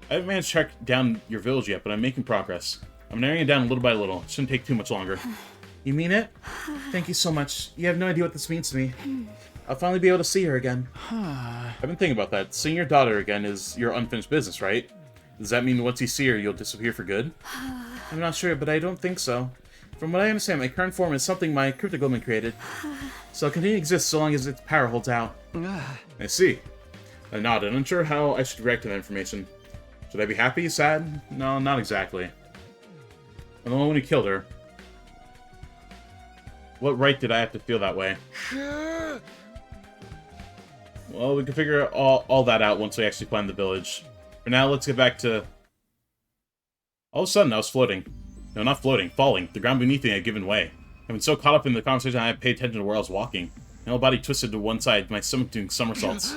I haven't managed to track down your village yet, but I'm making progress. I'm narrowing it down little by little. It shouldn't take too much longer. You mean it? Thank you so much. You have no idea what this means to me. I'll finally be able to see her again. I've been thinking about that. Seeing your daughter again is your unfinished business, right? Does that mean once you see her, you'll disappear for good? I'm not sure, but I don't think so. From what I understand, my current form is something my cryptoglobin created. So I'll continue to exist so long as its power holds out. I see. I nodded, unsure how I should react to that information. Should I be happy? Sad? No, not exactly. I'm the one who killed her. What right did I have to feel that way? Well, we can figure all that out once we actually find the village. For now, let's get back to... All of a sudden, I was floating. No, not floating, falling. The ground beneath me had given way. I've been so caught up in the conversation I hadn't paid attention to where I was walking. My whole body twisted to one side, my stomach doing somersaults.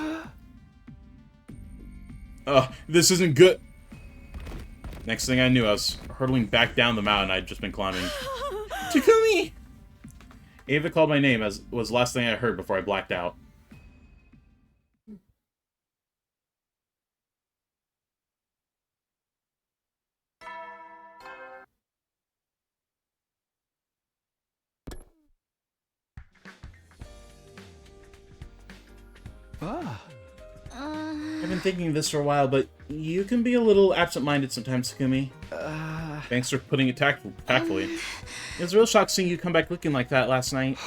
This isn't good. Next thing I knew, I was hurtling back down the mountain I'd just been climbing. Takumi! Ava called my name, as was the last thing I heard before I blacked out. I've been thinking this for a while, but you can be a little absent-minded sometimes, Takumi. Thanks for putting it tactfully. It was a real shock seeing you come back looking like that last night.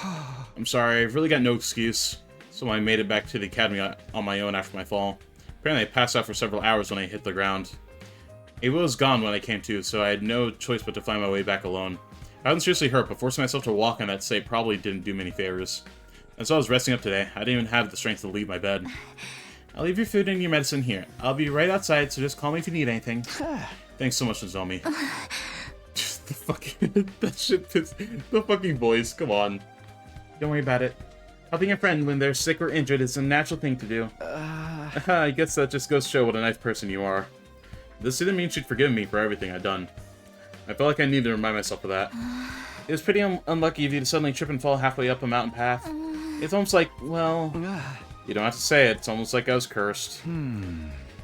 I'm sorry, I've really got no excuse. So I made it back to the academy on my own after my fall. Apparently I passed out for several hours when I hit the ground. Ava was gone when I came to, so I had no choice but to find my way back alone. I wasn't seriously hurt, but forcing myself to walk on that state probably didn't do me any favors. And so I was resting up today. I didn't even have the strength to leave my bed. I'll leave your food and your medicine here. I'll be right outside, so just call me if you need anything. Thanks so much, Nozomi. The fucking... that shit fits... The fucking voice, come on. Don't worry about it. Helping a friend when they're sick or injured is a natural thing to do. I guess that just goes to show what a nice person you are. This either means she'd forgiven me for everything I'd done. I felt like I needed to remind myself of that. It was pretty unlucky of you to suddenly trip and fall halfway up a mountain path. It's almost like, well... You don't have to say it, it's almost like I was cursed.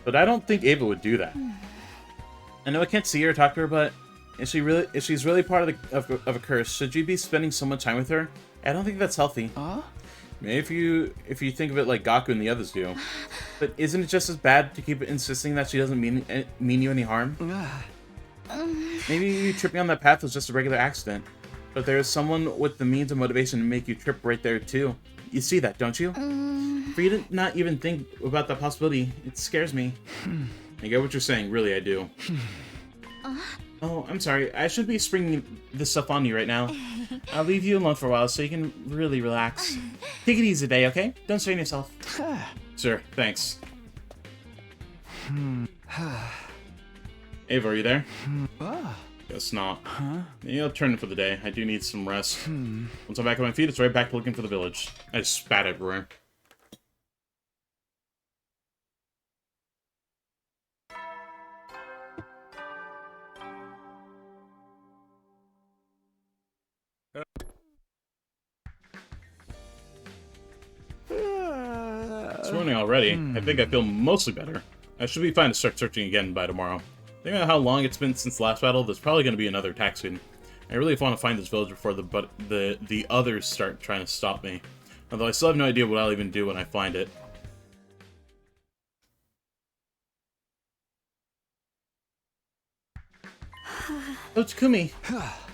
But I don't think Ava would do that. I know I can't see her or talk to her, but if she's really part of a curse, should you be spending so much time with her? I don't think that's healthy. Maybe if you think of it like Gaku and the others do. But isn't it just as bad to keep insisting that she doesn't mean you any harm? Maybe you tripping on that path was just a regular accident. But there is someone with the means and motivation to make you trip right there too. You see that, don't you? For you to not even think about that possibility, it scares me. I get what you're saying, really I do. Oh, I'm sorry, I should be springing this stuff on you right now. I'll leave you alone for a while so you can really relax. Take it easy today, okay? Don't strain yourself. Sure, thanks. Ava, are you there? Guess not. Maybe I'll turn in for the day. I do need some rest. Once I'm back on my feet, it's right back to looking for the village. I just spat everywhere. It's morning already. I think I feel mostly better. I should be fine to start searching again by tomorrow. Thinking about how long it's been since the last battle, there's probably going to be another attack soon. I really want to find this village before the others start trying to stop me. Although I still have no idea what I'll even do when I find it. Oh, Takumi.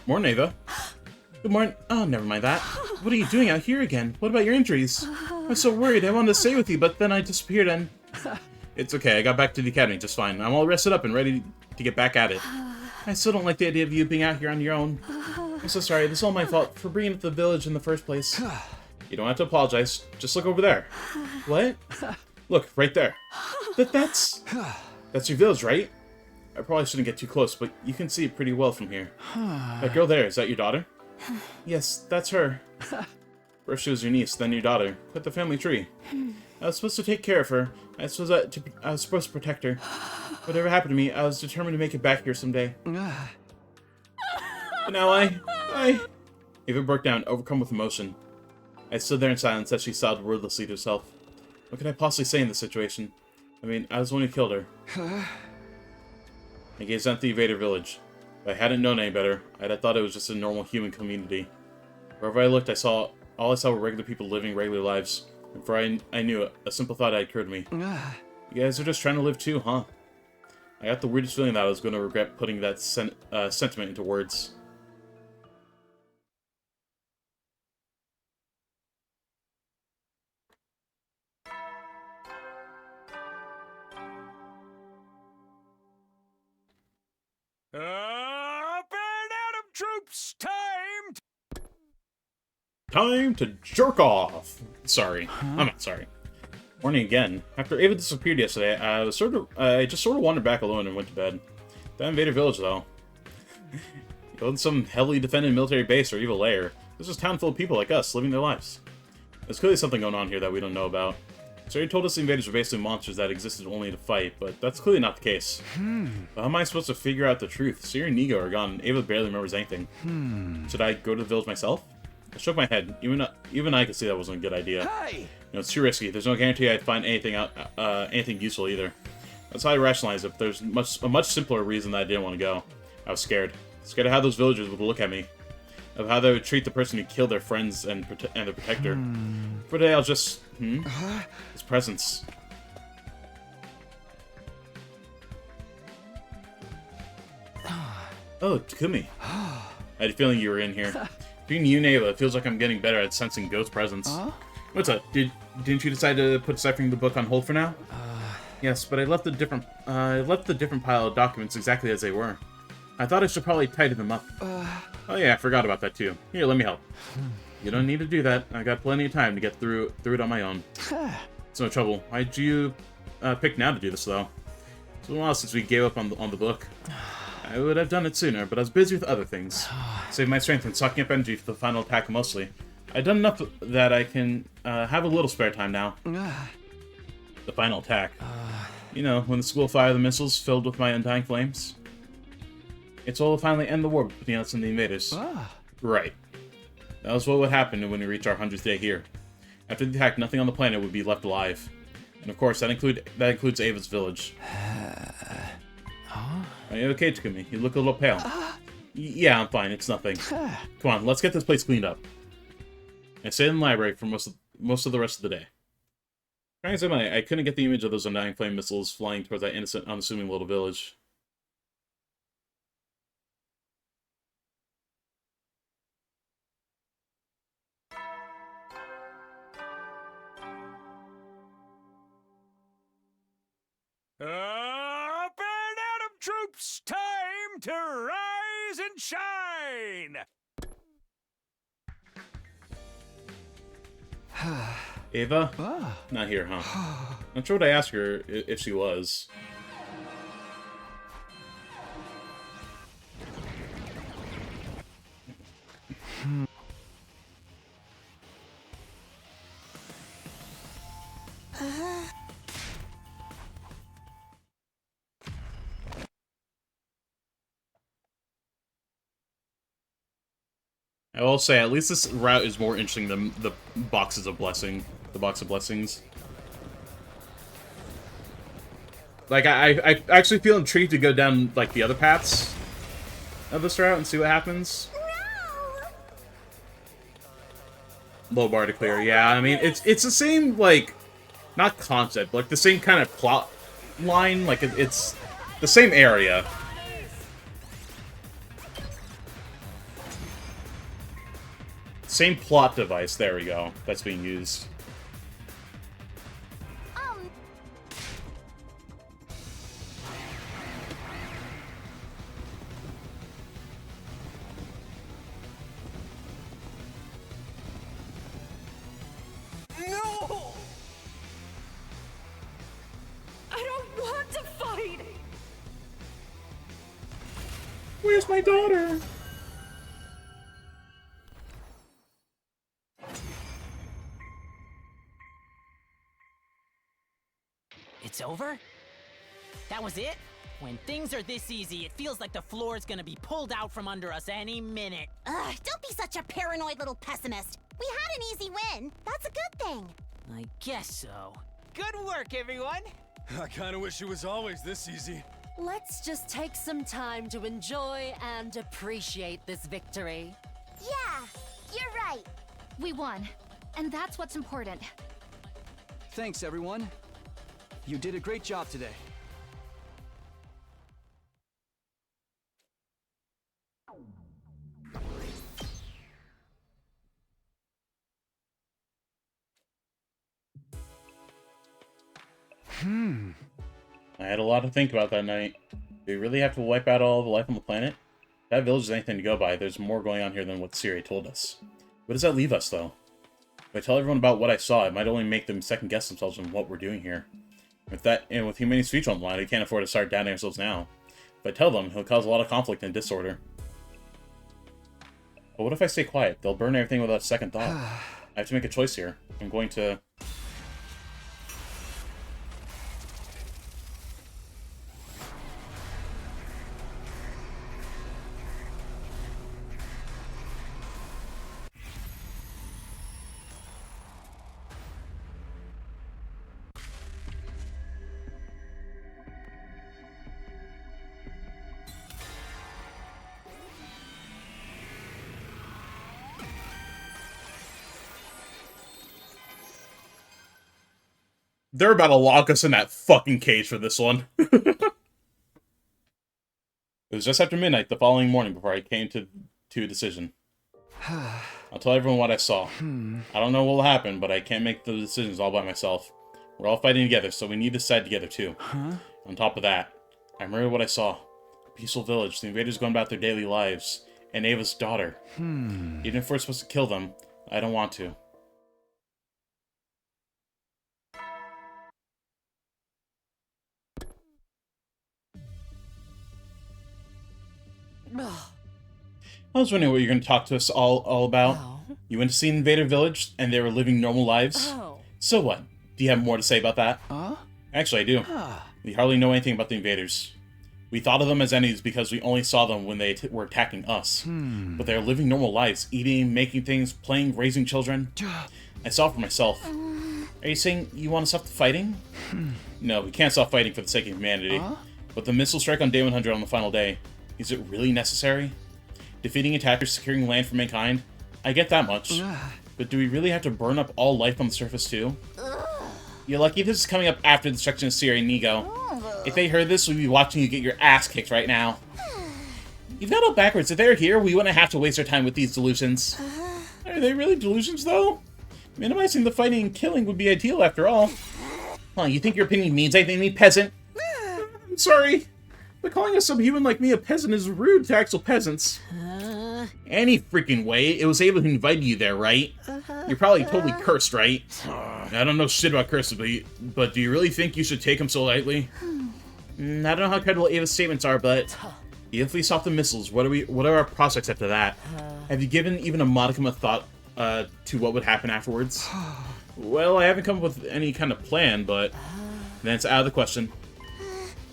Morning, Ava. Good morning. Oh, never mind that. What are you doing out here again? What about your injuries? I was so worried. I wanted to stay with you, but then I disappeared and... It's okay. I got back to the academy just fine. I'm all rested up and ready to get back at it. I still don't like the idea of you being out here on your own. I'm so sorry. This is all my fault for bringing up the village in the first place. You don't have to apologize. Just look over there. What? Look, right there. That's your village, right? I probably shouldn't get too close, but you can see it pretty well from here. That girl there, is that your daughter? Yes, that's her. First she was your niece, then your daughter. Quite the family tree. I was supposed to take care of her. I was supposed to protect her. Whatever happened to me, I was determined to make it back here someday. But now Ava broke down, overcome with emotion. I stood there in silence as she sobbed wordlessly to herself. What could I possibly say in this situation? I mean, I was the one who killed her. I gazed down at the Invader village. If I hadn't known any better, I'd have thought it was just a normal human community. Wherever I looked, all I saw were regular people living regular lives. And for I knew it, a simple thought had occurred to me. You guys are just trying to live too, huh? I got the weirdest feeling that I was going to regret putting that sentiment into words. Up and Adam troops, Time to jerk off! Sorry. I'm not sorry. Warning again. After Ava disappeared yesterday, I just sort of wandered back alone and went to bed. That Invader village, though. It wasn't some heavily defended military base or evil lair. This was a town full of people like us, living their lives. There's clearly something going on here that we don't know about. Sari told us the invaders were basically monsters that existed only to fight, but that's clearly not the case. But how am I supposed to figure out the truth? Siri and Nigo are gone, and Ava barely remembers anything. Should I go to the village myself? I shook my head. Even I could see that wasn't a good idea. Hey! You know, it's too risky. There's no guarantee I'd find anything useful either. That's how I rationalized it, but there's a much simpler reason that I didn't want to go. I was scared. Scared of how those villagers would look at me. Of how they would treat the person who killed their friends and their protector. For today, I'll just... His presence. Oh, Takumi. I had a feeling you were in here. Being you, Ava, it feels like I'm getting better at sensing ghost presence. What's up? Didn't you decide to put deciphering the book on hold for now? Yes, but I left the different pile of documents exactly as they were. I thought I should probably tidy them up. Oh yeah, I forgot about that too. Here, let me help. You don't need to do that. I got plenty of time to get through it on my own. It's no trouble. Why'd you pick now to do this though? It's been a while since we gave up on the book. I would have done it sooner, but I was busy with other things. Saved my strength and sucking up energy for the final attack mostly. I've done enough that I can have a little spare time now. The final attack. You know, when the school fired the missiles filled with my undying flames. It's all to finally end the war between us and the invaders. Right. That was what would happen when we reach our 100th day here. After the attack, nothing on the planet would be left alive. And of course, that includes Ava's village. Are you okay, Takumi? You look a little pale. Yeah, I'm fine. It's nothing. Come on, let's get this place cleaned up. I stayed in the library for most of the rest of the day. Trying to say I couldn't get the image of those undying flame missiles flying towards that innocent, unassuming little village. Up and Adam troops, time to rise and shine! Ava? Not here, huh? Not sure what I asked her if she was. I will say, at least this route is more interesting than the boxes of blessing. The box of blessings. Like, I actually feel intrigued to go down, like, the other paths of this route and see what happens. Low bar to clear, yeah. I mean, it's the same, like, not concept, but, like, the same kind of plot line. Like, it's the same area. Same plot device, there we go, that's being used. No! I don't want to fight! Where's my daughter? It's over? That was it? When things are this easy, it feels like the floor is gonna be pulled out from under us any minute. Ugh, don't be such a paranoid little pessimist. We had an easy win. That's a good thing. I guess so. Good work, everyone! I kind of wish it was always this easy. Let's just take some time to enjoy and appreciate this victory. Yeah, you're right. We won. And that's what's important. Thanks, everyone. You did a great job today. I had a lot to think about that night. Do we really have to wipe out all the life on the planet? That village is anything to go by. There's more going on here than what Siri told us. Where does that leave us, though? If I tell everyone about what I saw, it might only make them second-guess themselves on what we're doing here. With humanity's future on the line, we can't afford to start doubting ourselves now. If I tell them, it'll cause a lot of conflict and disorder. But what if I stay quiet? They'll burn everything without a second thought. I have to make a choice here. I'm going to... They're about to lock us in that fucking cage for this one. It was just after midnight the following morning before I came to a decision. I'll tell everyone what I saw. I don't know what will happen, but I can't make the decisions all by myself. We're all fighting together, so we need to side together too. On top of that, I remember what I saw. A peaceful village, the invaders going about their daily lives, and Ava's daughter. Even if we're supposed to kill them, I don't want to. I was wondering what you're going to talk to us all about. Oh. You went to see Invader Village, and they were living normal lives. Oh. So what? Do you have more to say about that? Actually, I do. We hardly know anything about the invaders. We thought of them as enemies because we only saw them when they were attacking us. But they're living normal lives, eating, making things, playing, raising children. I saw it for myself. Are you saying you want to stop the fighting? No, we can't stop fighting for the sake of humanity. But the missile strike on Day 100 on the final day, is it really necessary? Defeating attackers, securing land for mankind? I get that much. But do we really have to burn up all life on the surface too? You're lucky this is coming up after the destruction of Siri and Nigo. If they heard this, we'd be watching you get your ass kicked right now. You've got it backwards. If they were here, we wouldn't have to waste our time with these delusions. Are they really delusions, though? Minimizing the fighting and killing would be ideal, after all. Huh, you think your opinion means anything to me, peasant? I'm sorry, but calling a subhuman like me a peasant is rude to actual peasants. Any freaking way, it was Ava who invited you there, right? You're probably totally cursed, right? I don't know shit about curses, but do you really think you should take them so lightly? I don't know how credible Ava's statements are, but if we stop the missiles, what are our prospects after that? Have you given even a modicum of thought to what would happen afterwards? Well, I haven't come up with any kind of plan, but then it's out of the question.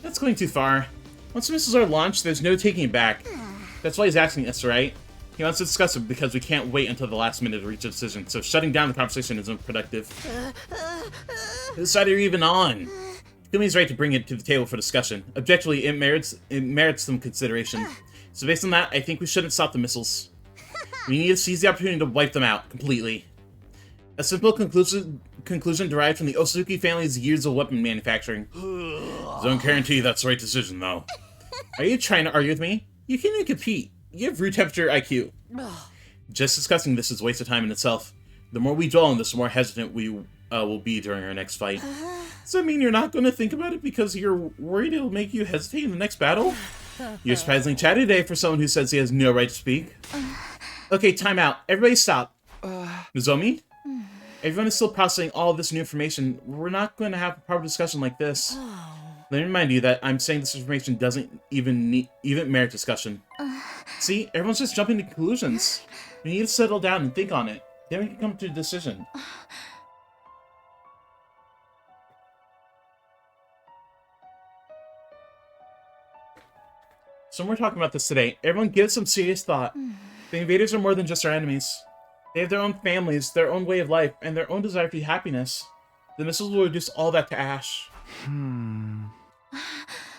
That's going too far. Once the missiles are launched, there's no taking it back. That's why he's asking us, right? He wants to discuss it because we can't wait until the last minute to reach a decision, so shutting down the conversation isn't productive. Whose side are you even on? Gumi's right to bring it to the table for discussion. Objectively, it merits some consideration. So based on that, I think we shouldn't stop the missiles. We need to seize the opportunity to wipe them out completely. A simple conclusion derived from the Osuki family's years of weapon manufacturing. Don't guarantee that's the right decision, though. Are you trying to argue with me? You can't even compete. You have room temperature IQ. Just discussing this is a waste of time in itself. The more we dwell on this, the more hesitant we will be during our next fight. Does that mean you're not going to think about it because you're worried it'll make you hesitate in the next battle? You're surprisingly chatty today for someone who says he has no right to speak. Okay, time out. Everybody stop. Nozomi? Everyone is still processing all of this new information. We're not going to have a proper discussion like this. Let me remind you that I'm saying this information doesn't even merit discussion. See, everyone's just jumping to conclusions. We need to settle down and think on it. Then we can come to a decision. So when we're talking about this today, everyone give some serious thought. The invaders are more than just our enemies. They have their own families, their own way of life, and their own desire for happiness. The missiles will reduce all that to ash. How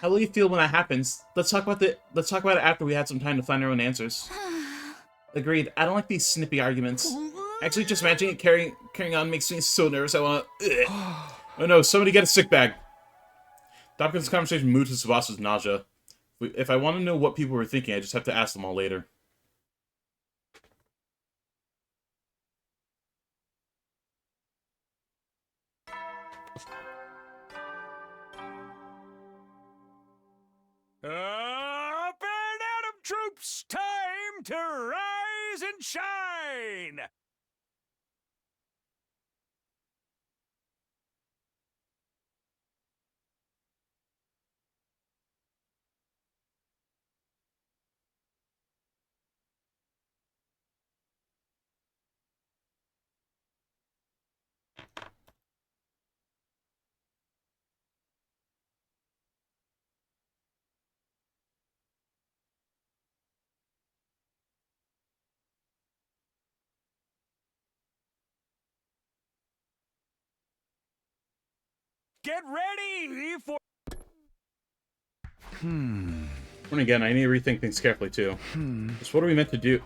will you feel when that happens? Let's talk about it after we had some time to find our own answers. Agreed. I don't like these snippy arguments. Actually, just imagining it carrying on makes me so nervous. I want to. Oh no! Somebody get a sick bag. Dopkins' conversation moved to Tsubasi's nausea. If I want to know what people were thinking, I just have to ask them all later. Up and Atom troops, time to rise and shine! Get ready for... And again, I need to rethink things carefully, too. Just what are we meant to do?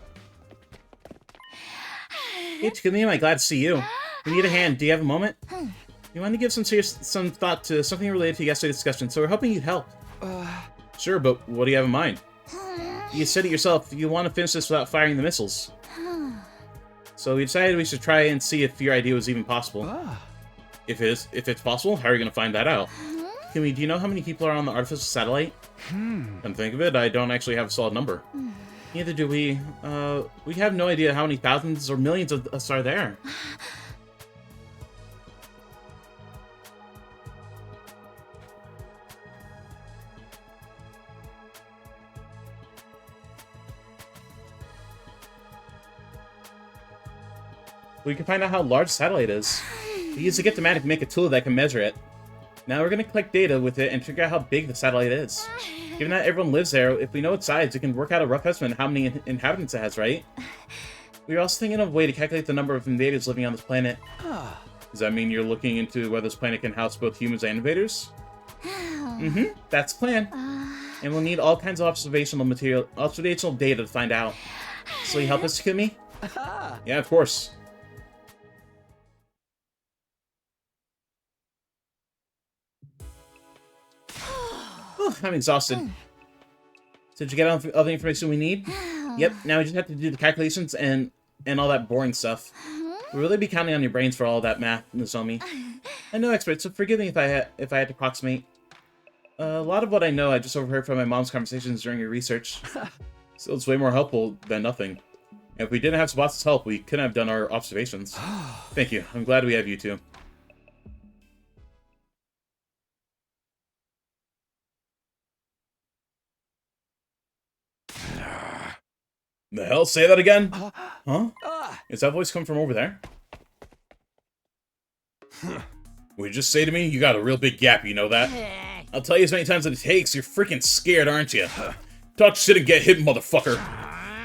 Hey, Takumi, am I glad to see you? We need a hand. Do you have a moment? You want to give some thought to something related to yesterday's discussion, so we're hoping you'd help. Sure, but what do you have in mind? You said it yourself, you want to finish this without firing the missiles. So we decided we should try and see if your idea was even possible. If it's possible, how are you going to find that out? Takumi, do you know how many people are on the artificial satellite? Come think of it, I don't actually have a solid number. Neither do we. We have no idea how many thousands or millions of us are there. We can find out how large the satellite is. We use the Get-O-Matic to make a tool that can measure it. Now we're going to collect data with it and figure out how big the satellite is. Given that everyone lives there, if we know its size, we can work out a rough estimate of how many inhabitants it has, right? We were also thinking of a way to calculate the number of invaders living on this planet. Does that mean you're looking into whether this planet can house both humans and invaders? That's the plan. And we'll need all kinds of observational data to find out. So you help us, Takumi? Yeah, of course. I'm exhausted. So did you get all the information we need? Yep, now we just have to do the calculations and all that boring stuff. We'll really be counting on your brains for all that math, Nozomi. I'm no expert, so forgive me if I had to approximate. A lot of what I know I just overheard from my mom's conversations during your research. So it's way more helpful than nothing. And if we didn't have Tsubasa's help, we couldn't have done our observations. Thank you. I'm glad we have you two. The hell? Say that again? Huh? Is that voice coming from over there? Would you just say to me, you got a real big gap, you know that? I'll tell you as many times as it takes, you're freaking scared, aren't you? Talk shit and get hit, motherfucker.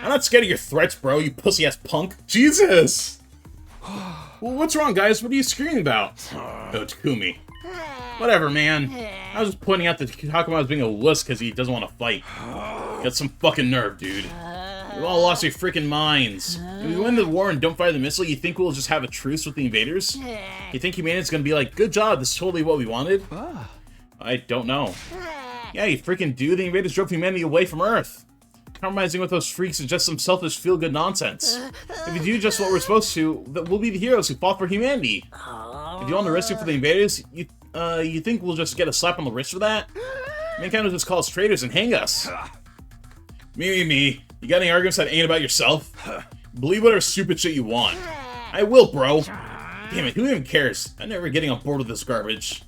I'm not scared of your threats, bro, you pussy-ass punk. Jesus! Well, what's wrong, guys? What are you screaming about? Oh, Takumi. Whatever, man. I was just pointing out that Takuma was being a wuss because he doesn't want to fight. Got some fucking nerve, dude. You've all lost your freaking minds. If we win the war and don't fire the missile, you think we'll just have a truce with the invaders? You think humanity's gonna be like, good job, this is totally what we wanted? I don't know. Yeah, you freaking do. The invaders drove humanity away from Earth. Compromising with those freaks is just some selfish feel-good nonsense. If we do just what we're supposed to, then we'll be the heroes who fought for humanity. If you want to rescue for the invaders, you think we'll just get a slap on the wrist for that? Mankind will just call us traitors and hang us. Me. You got any arguments that ain't about yourself? Believe whatever stupid shit you want. I will, bro. Damn it, who even cares? I'm never getting on board with this garbage.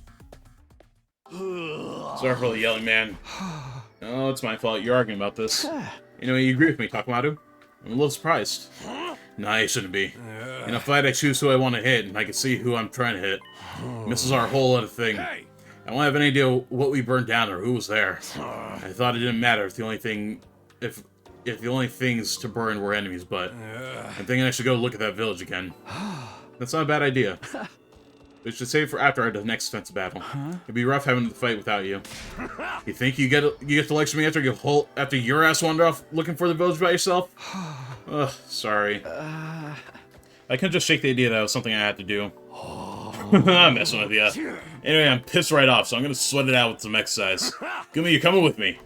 Sorry for the yelling, man. Oh, it's my fault. You're arguing about this. You know, you agree with me, Takumaru. I'm a little surprised. Nah, you shouldn't be. In a fight, I choose who I want to hit, and I can see who I'm trying to hit. Missiles are a whole other thing. I don't have any idea what we burned down or who was there. I thought it didn't matter if the only things to burn were enemies, but I'm thinking I should go look at that village again. That's not a bad idea. We should save for after the next defensive battle. It'd be rough having to fight without you. You think you get to lecture me after your ass wandered off looking for the village by yourself? Ugh, sorry. I couldn't just shake the idea that it was something I had to do. I'm messing with you. Anyway, I'm pissed right off, so I'm gonna sweat it out with some exercise. Gumi, you're coming with me.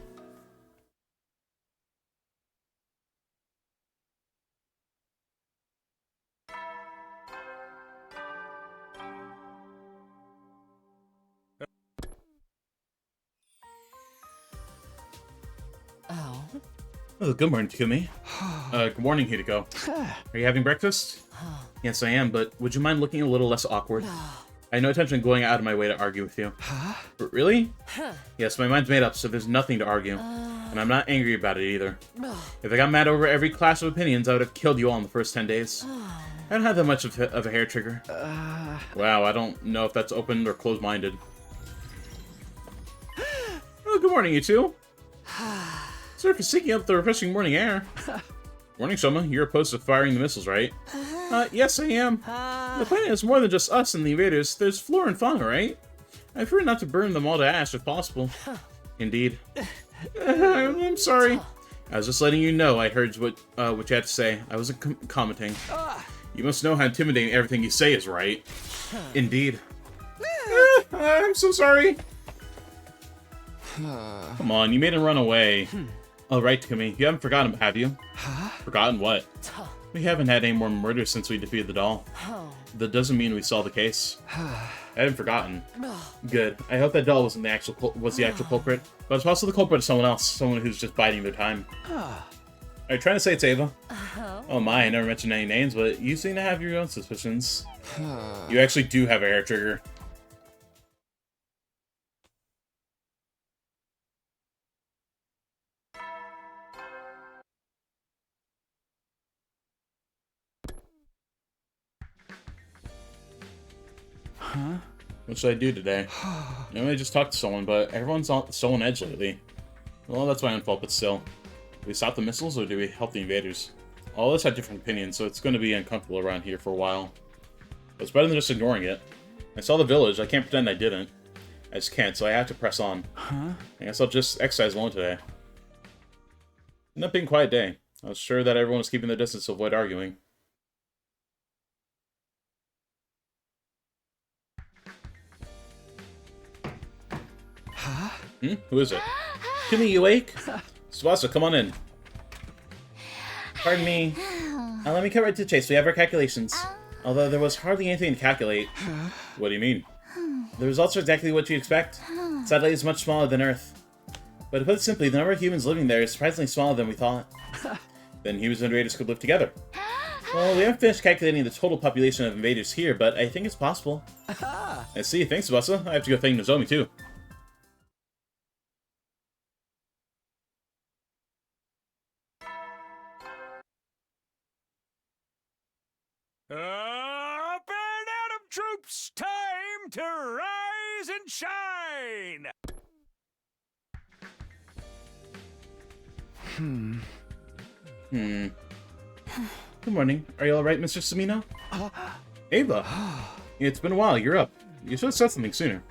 Oh, good morning, Takumi. Good morning, Hideko. Are you having breakfast? Yes, I am, but would you mind looking a little less awkward? I have no intention of going out of my way to argue with you. But really? Yes, my mind's made up, so there's nothing to argue. And I'm not angry about it either. If I got mad over every clash of opinions, I would have killed you all in the first 10 days. I don't have that much of a hair trigger. Wow, I don't know if that's open or closed-minded. Oh, good morning, you two. Sorry for seeking out the refreshing morning air. Morning, Soma. You're opposed to firing the missiles, right? Yes, I am. The planet is more than just us and the invaders. There's flora and fauna, right? I prefer not to burn them all to ash if possible. Indeed. I'm sorry. I was just letting you know I heard what you had to say. I wasn't commenting. You must know how intimidating everything you say is, right? Indeed. I'm so sorry. Come on, you made him run away. Oh, right, Takumi. You haven't forgotten, have you? Forgotten what? We haven't had any more murders since we defeated the doll. That doesn't mean we solved the case. I haven't forgotten. Good. I hope that doll wasn't the actual culprit, but it's also the culprit of someone else, someone who's just biding their time. Are you trying to say it's Ava? Oh my, I never mentioned any names, but you seem to have your own suspicions. You actually do have a hair trigger. What should I do today? I just talked to someone, but everyone's so on edge lately. Well, that's my own fault, but still. Do we stop the missiles, or do we help the invaders? All of us have different opinions, so it's going to be uncomfortable around here for a while. But it's better than just ignoring it. I saw the village, I can't pretend I didn't. I just can't, so I have to press on. I guess I'll just exercise alone today. Ended up being a quiet day. I was sure that everyone was keeping their distance to avoid arguing. Who is it? Kimi, you awake? Tsubasa, come on in. Pardon me. Let me cut right to the chase. We have our calculations. Although there was hardly anything to calculate. What do you mean? The results are exactly what you expect. Satellite is much smaller than Earth. But to put it simply, the number of humans living there is surprisingly smaller than we thought. Then humans and invaders could live together. Well, we haven't finished calculating the total population of invaders here, but I think it's possible. I see. Thanks, Tsubasa. I have to go thank Nozomi, too. Up and Atom troops, time to rise and shine! Good morning. Are you alright, Mr. Sumino? Ava! It's been a while. You're up. You should have said something sooner.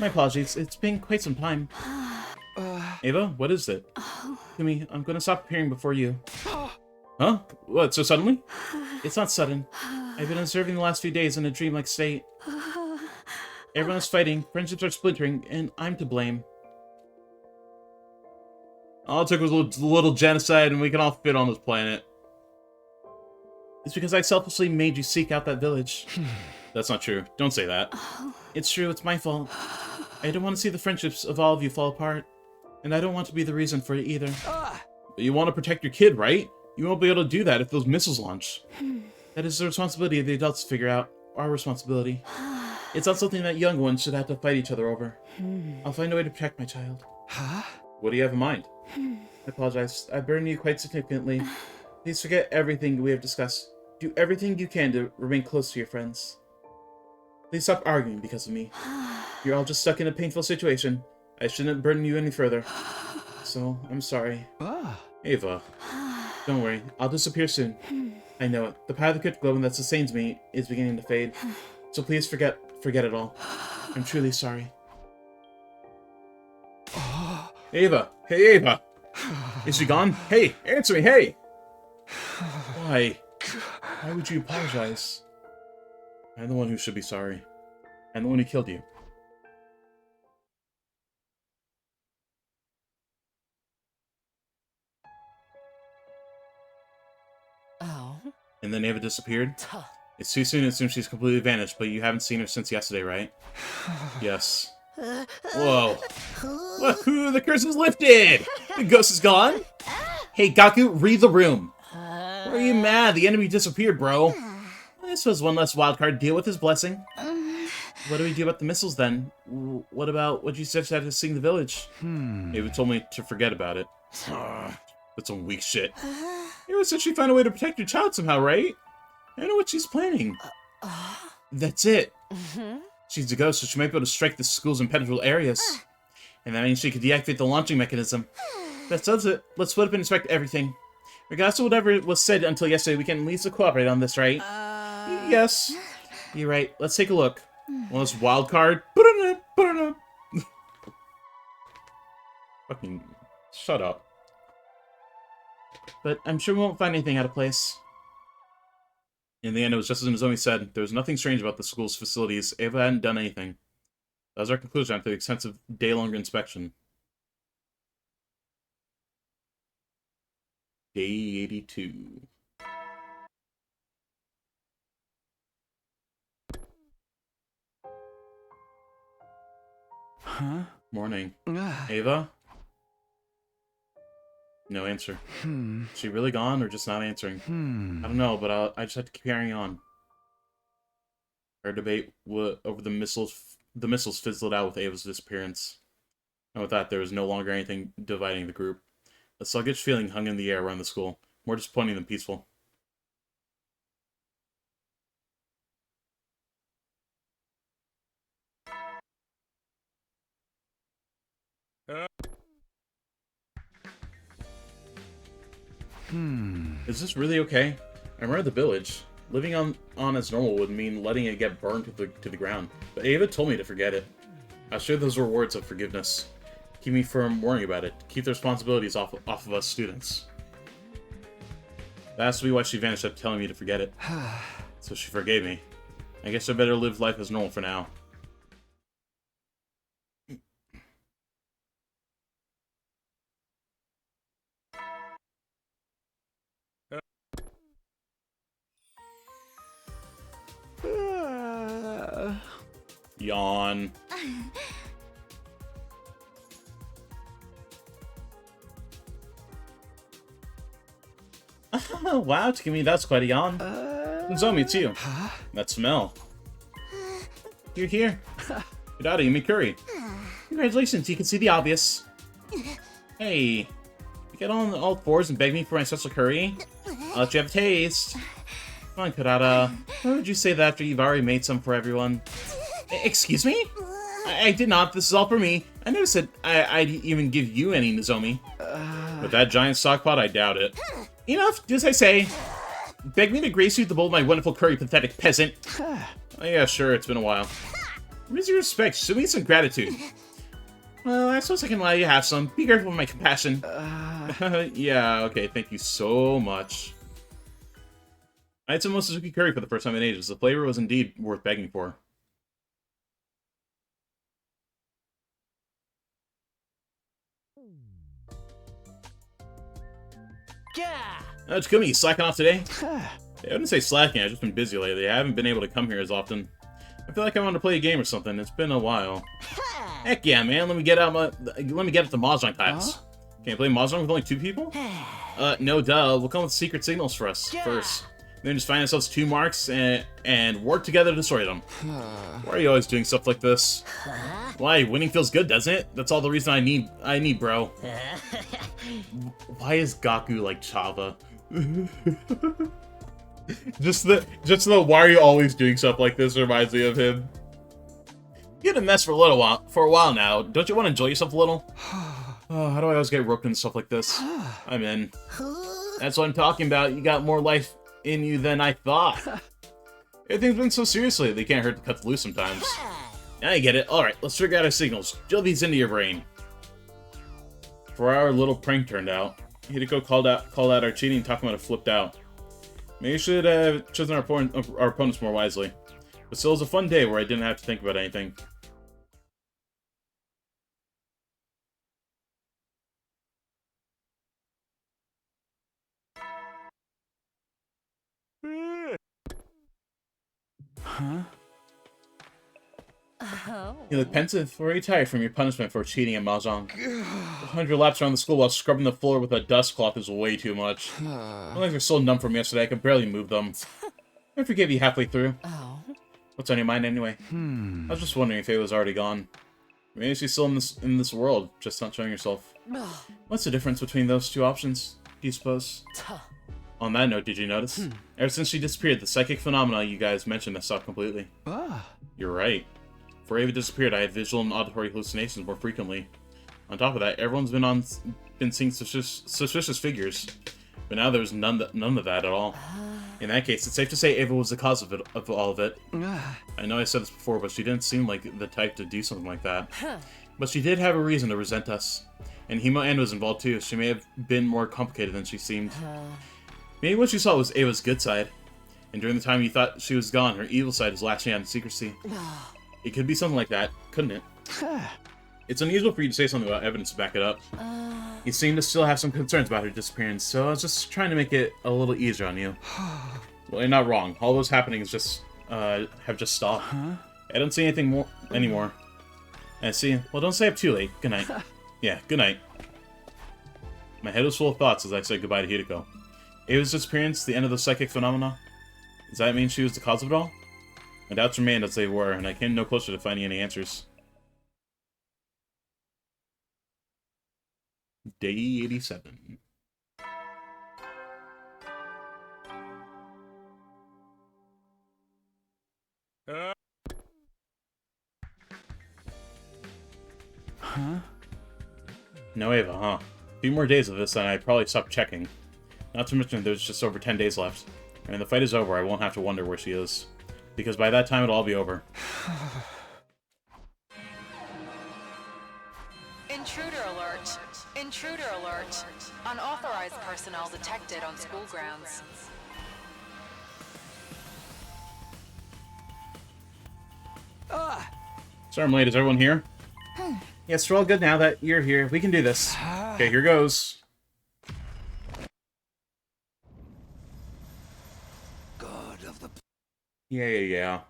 My apologies. It's been quite some time. Ava, what is it? Kumi, I'm gonna stop appearing before you. Huh? What, so suddenly? It's not sudden. I've been observing the last few days in a dreamlike state. Everyone is fighting, friendships are splintering, and I'm to blame. All it took was a little genocide and we can all fit on this planet. It's because I selfishly made you seek out that village. That's not true. Don't say that. It's true, it's my fault. I don't want to see the friendships of all of you fall apart. And I don't want to be the reason for it either. But you want to protect your kid, right? You won't be able to do that if those missiles launch. That is the responsibility of the adults to figure out. Our responsibility. It's not something that young ones should have to fight each other over. I'll find a way to protect my child. What do you have in mind? I apologize. I burned you quite significantly. Please forget everything we have discussed. Do everything you can to remain close to your friends. Please stop arguing because of me. You're all just stuck in a painful situation. I shouldn't burden you any further. So, I'm sorry. Ava, don't worry. I'll disappear soon. I know it. The power of the Crypt Globe that sustains me is beginning to fade. So please forget it all. I'm truly sorry. Ava! Hey, Ava! Is she gone? Hey! Answer me! Hey! Why? Why would you apologize? I'm the one who should be sorry. I'm the one who killed you. Oh. And then Ava disappeared? Tuh. It's too soon to assume she's completely vanished, but you haven't seen her since yesterday, right? Yes. Whoa. Woohoo! The curse is lifted! The ghost is gone? Hey, Gaku, read the room. Why are you mad? The enemy disappeared, bro. I suppose one less wildcard deal with his blessing. What do we do about the missiles, then? What about what you said to sing the village? Ava told me to forget about it. That's some weak shit. Ava said she'd find a way to protect your child somehow, right? I know what she's planning. That's it. She's a ghost, so she might be able to strike the school's impenetrable areas. And that means she could deactivate the launching mechanism. That does it. Let's split up and inspect everything. Regardless of whatever was said until yesterday, we can at least cooperate on this, right? Yes. You're right. Let's take a look. Well, this wild card. Fucking shut up. But I'm sure we won't find anything out of place. In the end, it was just as Nozomi said. There was nothing strange about the school's facilities. Ava hadn't done anything. That was our conclusion after the extensive day-long inspection. Day 82. Huh? Morning. Ava? No answer. Is she really gone or just not answering? I don't know, but I just have to keep carrying on. Our debate over the missiles fizzled out with Ava's disappearance. And with that, there was no longer anything dividing the group. A sluggish feeling hung in the air around the school, more disappointing than peaceful. Is this really okay? I remember the village. Living on as normal would mean letting it get burned to the ground. But Ava told me to forget it. I'm sure those were words of forgiveness. Keep me from worrying about it. Keep the responsibilities off of us students. That has to be why she vanished after telling me to forget it. So she forgave me. I guess I better live life as normal for now. Yawn. Wow, Takumi, that's quite a yawn. Nozomi, it's you. That smell. You're here. Hidari, you make curry. Congratulations, you can see the obvious. Hey, you get on all fours and beg me for my special curry? I'll let you have a taste. Come on, Kurata. Why would you say that after you've already made some for everyone? Excuse me? I did not. This is all for me. I never said I'd even give you any, Nozomi. With that giant stockpot, I doubt it. Enough, do as I say. Beg me to grace you with the bowl of my wonderful curry, pathetic peasant. Oh yeah, sure, it's been a while. Where's your respect? Show me some gratitude. Well, I suppose I can allow you to have some. Be careful with my compassion. Yeah, okay, thank you so much. I had some Momosuke curry for the first time in ages. The flavor was indeed worth begging for. Takumi, you slacking off today? I wouldn't say slacking, I've just been busy lately. I haven't been able to come here as often. I feel like I want to play a game or something. It's been a while. Heck yeah, man. Let me get at the Mahjong types. Can I play Mahjong with only 2 people? No duh. We'll come with secret signals for us first. Then just find ourselves 2 marks and work together to destroy them. Why are you always doing stuff like this? Why? Winning feels good, doesn't it? That's all the reason I need, bro. Why is Gaku like Chava? just the why are you always doing stuff like this reminds me of him. You've been a mess for a while now. Don't you want to enjoy yourself a little? Oh, how do I always get roped into stuff like this? I'm in. That's what I'm talking about. You got more life in you than I thought. Everything's been so serious lately. They can't hurt to cut loose sometimes. Now I get it. Alright, let's figure out our signals. Drill these into your brain. For our little prank turned out. Hideko called out our cheating and Takamata flipped out. Maybe we should have chosen our opponents more wisely. But still, it was a fun day where I didn't have to think about anything. Huh? Oh. You look pensive. Or are you tired from your punishment for cheating at Mahjong? 100 laps around the school while scrubbing the floor with a dust cloth is way too much. My legs are so numb from yesterday I could barely move them. I forgave you halfway through. Oh. What's on your mind anyway? I was just wondering if Faye was already gone. Maybe she's still in this world, just not showing herself. What's the difference between those two options, do you suppose? On that note, did you notice? Ever since she disappeared, the psychic phenomena you guys mentioned has stopped completely. You're right. Before Ava disappeared, I had visual and auditory hallucinations more frequently. On top of that, everyone's been seeing suspicious figures. But now there's none of that at all. In that case, it's safe to say Ava was the cause of all of it. I know I said this before, but she didn't seem like the type to do something like that. But she did have a reason to resent us. And Himo Ando was involved too. She may have been more complicated than she seemed. Maybe what you saw was Ava's good side. And during the time you thought she was gone, her evil side was latching on to secrecy. It could be something like that, couldn't it? It's unusual for you to say something without evidence to back it up. You seem to still have some concerns about her disappearance, so I was just trying to make it a little easier on you. Well, you're not wrong. All those happenings have just stopped. I don't see anything anymore. I see. Well, don't stay up too late. Good night. Yeah, good night. My head was full of thoughts as I said goodbye to Hideko. Ava's disappearance, the end of the psychic phenomena. Does that mean she was the cause of it all? My doubts remained as they were, and I came no closer to finding any answers. Day 87. No Ava, huh? A few more days of this and I'd probably stop checking. Not to mention there's just over 10 days left. And when the fight is over, I won't have to wonder where she is. Because by that time it'll all be over. Intruder alert! Intruder alert! Unauthorized personnel detected on school grounds. Sorry I'm late, is everyone here? Yes, we're all good now that you're here. We can do this. Okay, here goes. God of the... Yeah.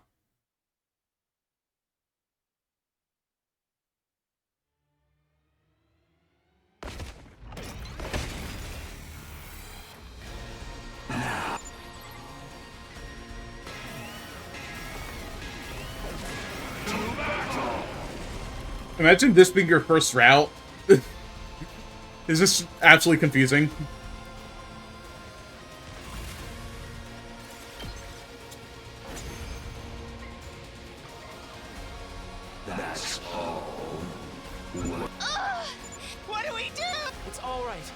Imagine this being your first route. Is this absolutely confusing? That's all. What do we do? It's all right.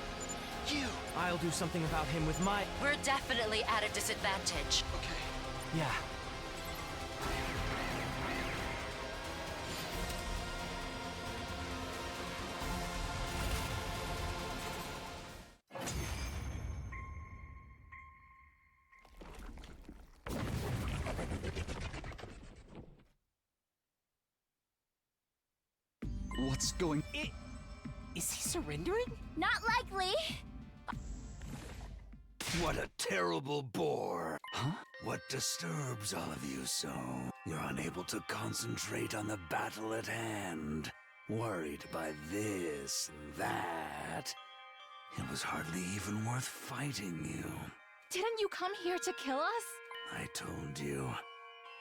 I'll do something about him with my... We're definitely at a disadvantage. Yeah. What's going... Is he surrendering? Not likely. What a terrible bore. Huh? What disturbs all of you so? You're unable to concentrate on the battle at hand. Worried by this and that. It was hardly even worth fighting you. Didn't you come here to kill us? I told you.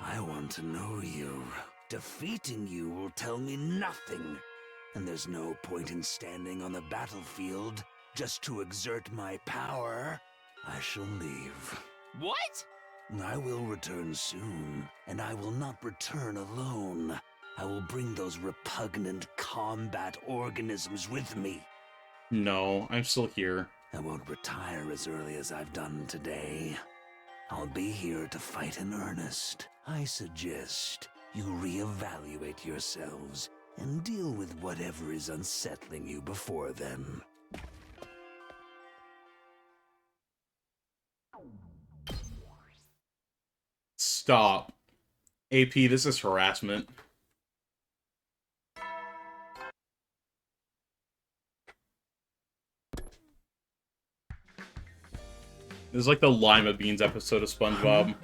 I want to know you. Defeating you will tell me nothing. And there's no point in standing on the battlefield just to exert my power. I shall leave. What? I will return soon, and I will not return alone. I will bring those repugnant combat organisms with me. No, I'm still here. I won't retire as early as I've done today. I'll be here to fight in earnest. I suggest you reevaluate yourselves and deal with whatever is unsettling you before then. Stop. AP, this is harassment. This is like the Lima Beans episode of SpongeBob.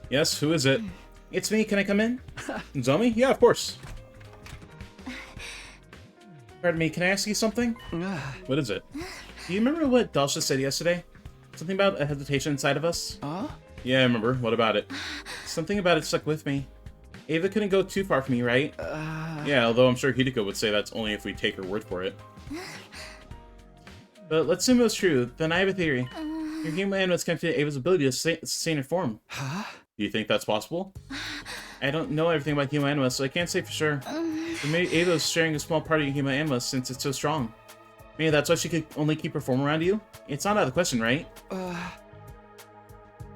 Yes, who is it? It's me, can I come in? Zomi? Yeah, of course. Pardon me, can I ask you something? What is it? Do you remember what Dulce said yesterday? Something about a hesitation inside of us? Yeah, I remember. What about it? Something about it stuck with me. Ava couldn't go too far from me, right? Yeah, although I'm sure Hideko would say that's only if we take her word for it. But let's assume it was true, then I have a theory. Your human animal is connected to Ava's ability to sustain her form. Do you think that's possible? I don't know everything about human animals, so I can't say for sure. But maybe Ava is sharing a small part of your human animal since it's so strong. Maybe that's why she could only keep her form around you? It's not out of the question, right?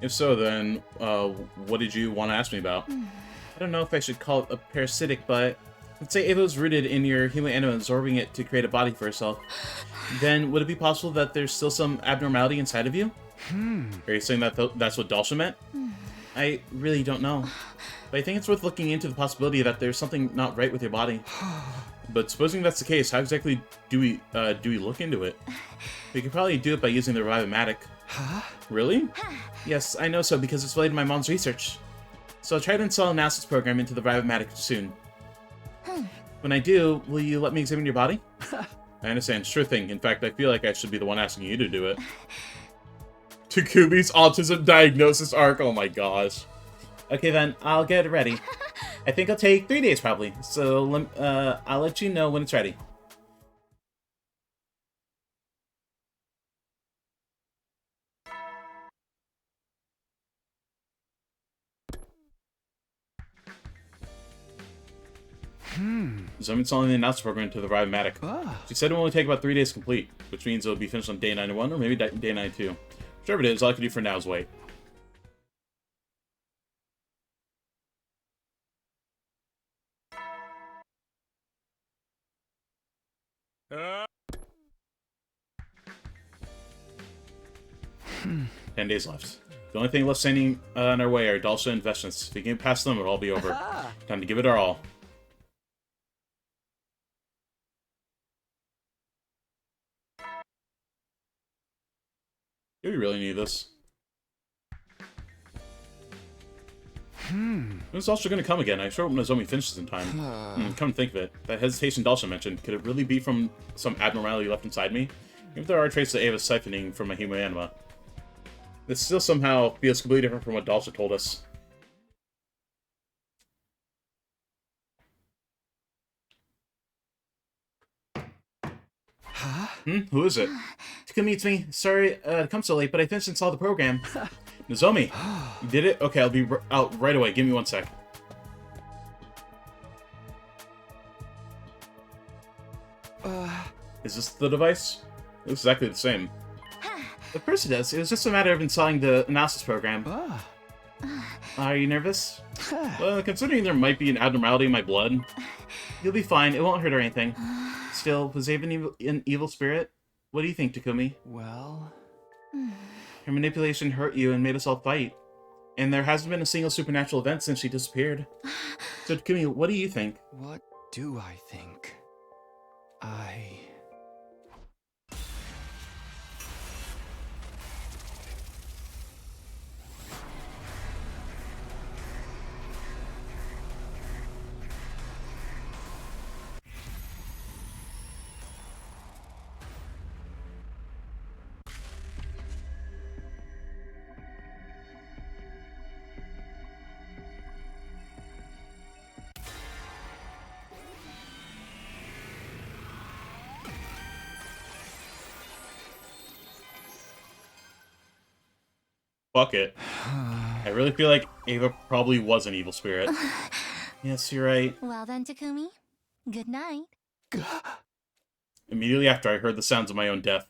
If so, then, what did you want to ask me about? I don't know if I should call it a parasitic, but let's say Ava was rooted in your human animal, absorbing it to create a body for herself. Then, would it be possible that there's still some abnormality inside of you? Are you saying that that's what Dulce meant? I really don't know. But I think it's worth looking into the possibility that there's something not right with your body. But supposing that's the case, how exactly do we look into it? We could probably do it by using the Revive-O-Matic. Really? Yes, I know so because it's related to my mom's research. So I'll try to install an analysis program into the Revive-O-Matic soon. When I do, will you let me examine your body? I understand, sure thing. In fact, I feel like I should be the one asking you to do it. Takumi's autism diagnosis arc, oh my gosh. Okay then, I'll get it ready. I think it'll take 3 days probably, so I'll let you know when it's ready. So I'm installing the analysis program to the Revive-O-Matic. She said it will only take about 3 days to complete, which means it'll be finished on day 91 or maybe day 92. Whichever it is, all I can do for now is wait. Uh. 10 days left. The only thing left standing on our way are Dulce and Vestments. If we can get past them, it'll all be over. Time to give it our all. Do we really need this? When's Dulce gonna come again? I'm sure Nozomi finishes in time. Come to think of it, that hesitation Dulce mentioned, could it really be from some abnormality left inside me? Even if there are traces of Ava's siphoning from a human anima. This still somehow feels completely different from what Dulce told us. Who is it? Takumi, it's me. Sorry to come so late, but I finished and saw the program. Nozomi, you did it? Okay, I'll be out right away. Give me 1 sec. Is this the device? It looks exactly the same. Of course it does. It was just a matter of installing the analysis program. Are you nervous? Well, considering there might be an abnormality in my blood, you'll be fine. It won't hurt or anything. Still, was Ava an evil spirit? What do you think, Takumi? Well... Her manipulation hurt you and made us all fight. And there hasn't been a single supernatural event since she disappeared. So, Takumi, what do you think? What do I think? Fuck it. I really feel like Ava probably was an evil spirit. Yes, you're right. Well then, Takumi. Good night. Immediately after I heard the sounds of my own death.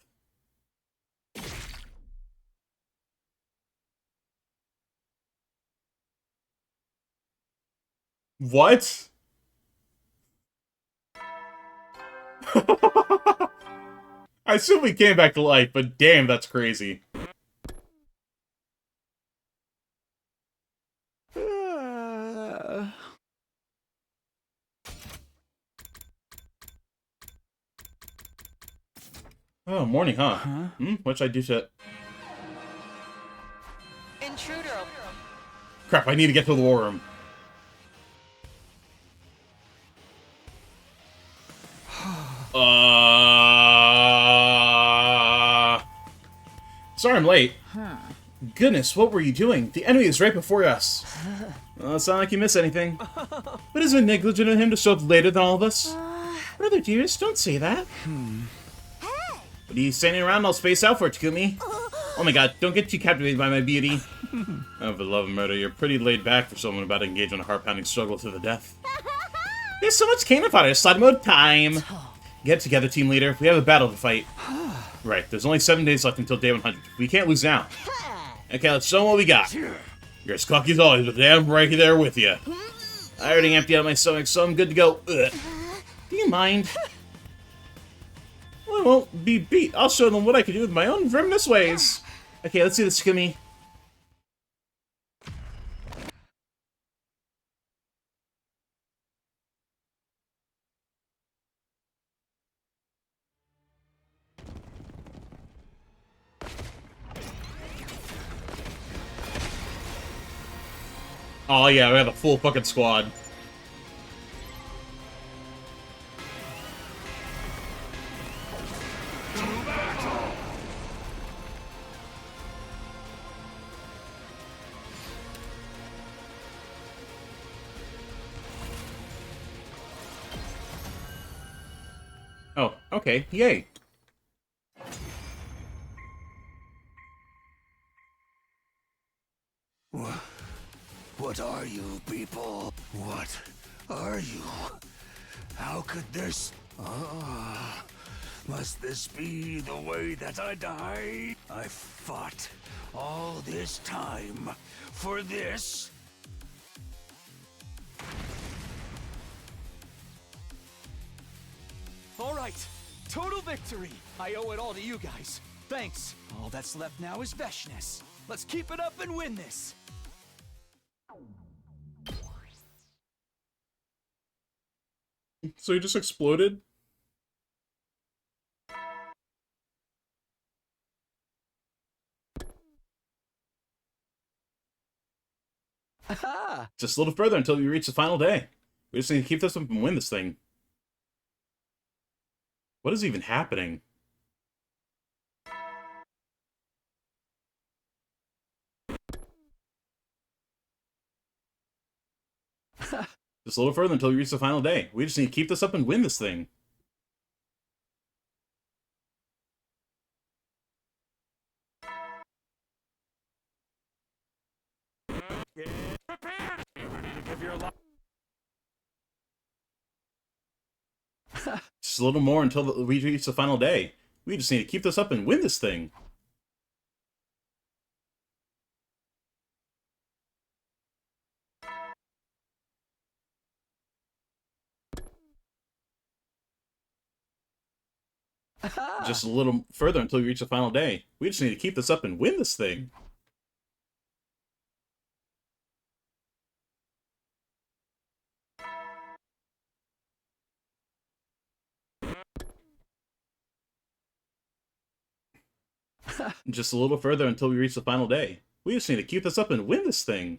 What? I assume we came back to life, but damn, that's crazy. Oh, morning, huh? What should I do to... Intruder. Crap, I need to get to the war room. Sorry I'm late. Goodness, what were you doing? The enemy is right before us. Well, it's not like you miss anything. But is it negligent of him to show up later than all of us? Brother dearest, don't say that. What are you standing around all spaced out for, Takumi? Oh my god, don't get too captivated by my beauty. Oh, for the love of murder, you're pretty laid back for someone about to engage in a heart-pounding struggle to the death. There's so much cannon fodder, slide mode time! Get together, team leader. We have a battle to fight. Right, there's only 7 days left until day 100. We can't lose now. Okay, let's show them what we got. You're as cocky as always, but damn right there with you. I already emptied out my stomach, so I'm good to go. Ugh. Do you mind? Well, I won't be beat. I'll show them what I can do with my own verminous ways. Okay, let's see this, Takumi. Oh yeah, we have a full fucking squad. Oh, okay, yay. What are you people? What are you? How could this... must this be the way that I die? I fought all this time for this? All right, total victory. I owe it all to you guys. Thanks. All that's left now is Veshness. Let's keep it up and win this. So he just exploded? Just a little further until we reach the final day. We just need to keep this up and win this thing. What is even happening? Just a little further until we reach the final day. We just need to keep this up and win this thing. Just a little more until we reach the final day. We just need to keep this up and win this thing. Just a little further until we reach the final day. We just need to keep this up and win this thing. Just a little further until we reach the final day. We just need to keep this up and win this thing.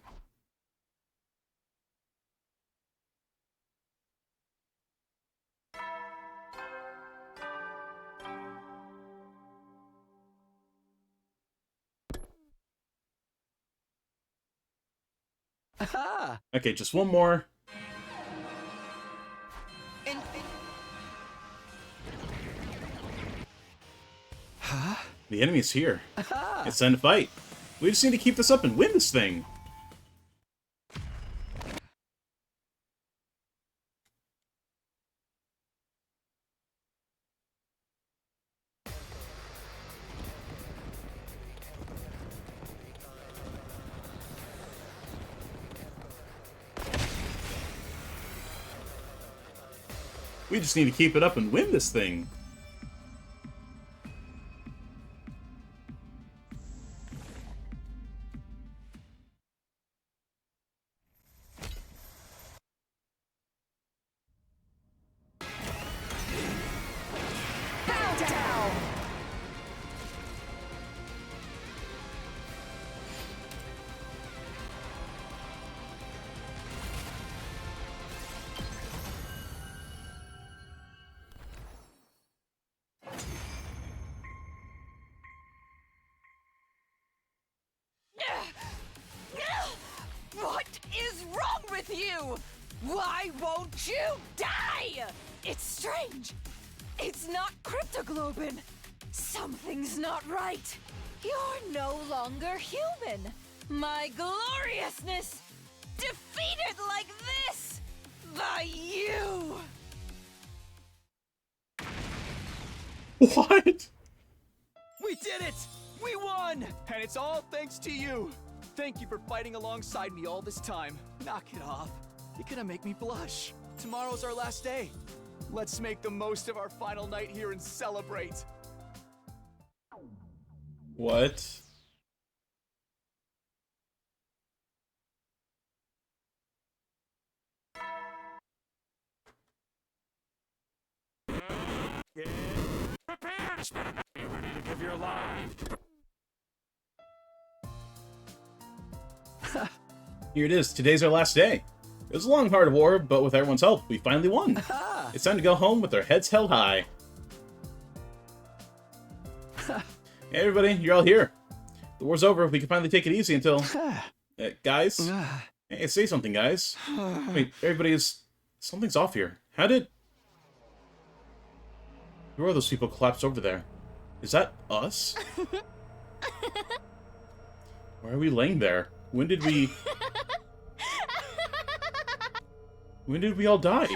Okay, just one more. The enemy's here. It's time to fight. We just need to keep this up and win this thing. We just need to keep it up and win this thing. What is wrong with you? Why won't you die? It's strange. It's not cryptoglobin. Something's not right. You're no longer human. My gloriousness defeated like this by you. What? We did it! We won! And it's all thanks to you. Thank you for fighting alongside me all this time. Knock it off. You're gonna make me blush. Tomorrow's our last day. Let's make the most of our final night here and celebrate. What? Get prepared! Be ready to give your life. Here it is. Today's our last day. It was a long, hard war, but with everyone's help, we finally won. It's time to go home with our heads held high. Hey everybody, you're all here. The war's over. We can finally take it easy until... guys? Hey, say something, guys. Wait, something's off here. How did... Who are those people collapsed over there? Is that us? Why are we laying there? When did we... When did we all die?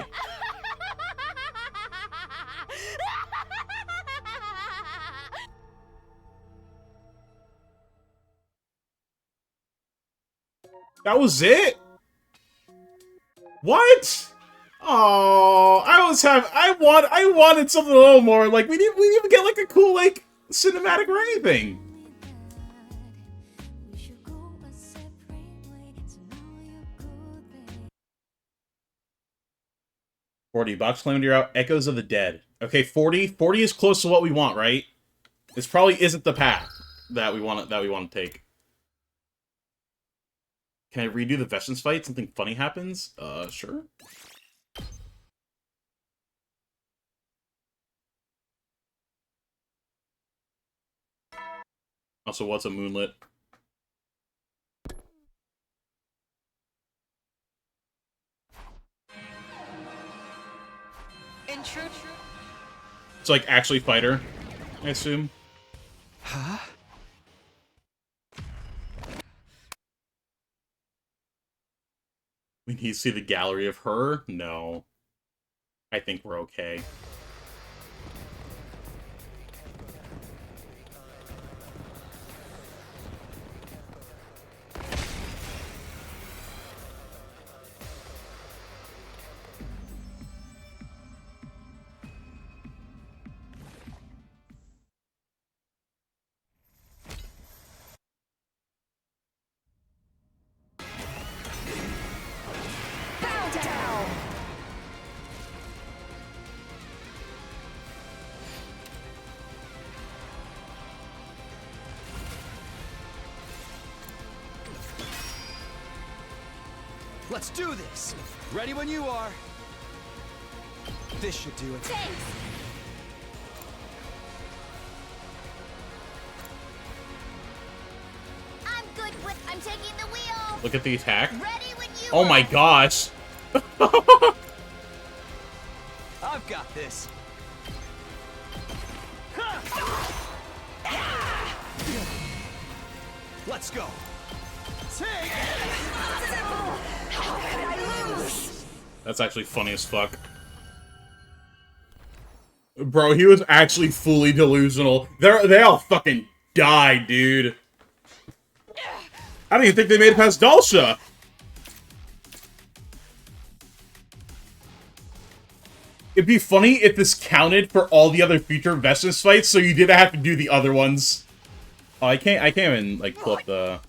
That was it? What? Oh, I wanted something a little more. Like we didn't even get like a cool like cinematic or anything. $40. Claimed you're out. Echoes of the Dead. Okay, 40. 40 is close to what we want, right? This probably isn't the path that we want to take. Can I redo the Vestance fight? Something funny happens? Sure. Also, what's a moonlit? Intrude. It's like actually fighter, I assume. Huh? We need to see the gallery of her? No. I think we're okay. Let's do this! Ready when you are. This should do it. Thanks. I'm good with. I'm taking the wheel. Look at the attack. Ready when you Oh my gosh. I've got this. Let's go. Take it! How could I lose? That's actually funny as fuck. Bro, he was actually fully delusional. They all fucking died, dude. I don't even think they made it past Dalsha. It'd be funny if this counted for all the other future Vestness fights, so you didn't have to do the other ones. Oh, I can't even, like, pull up the...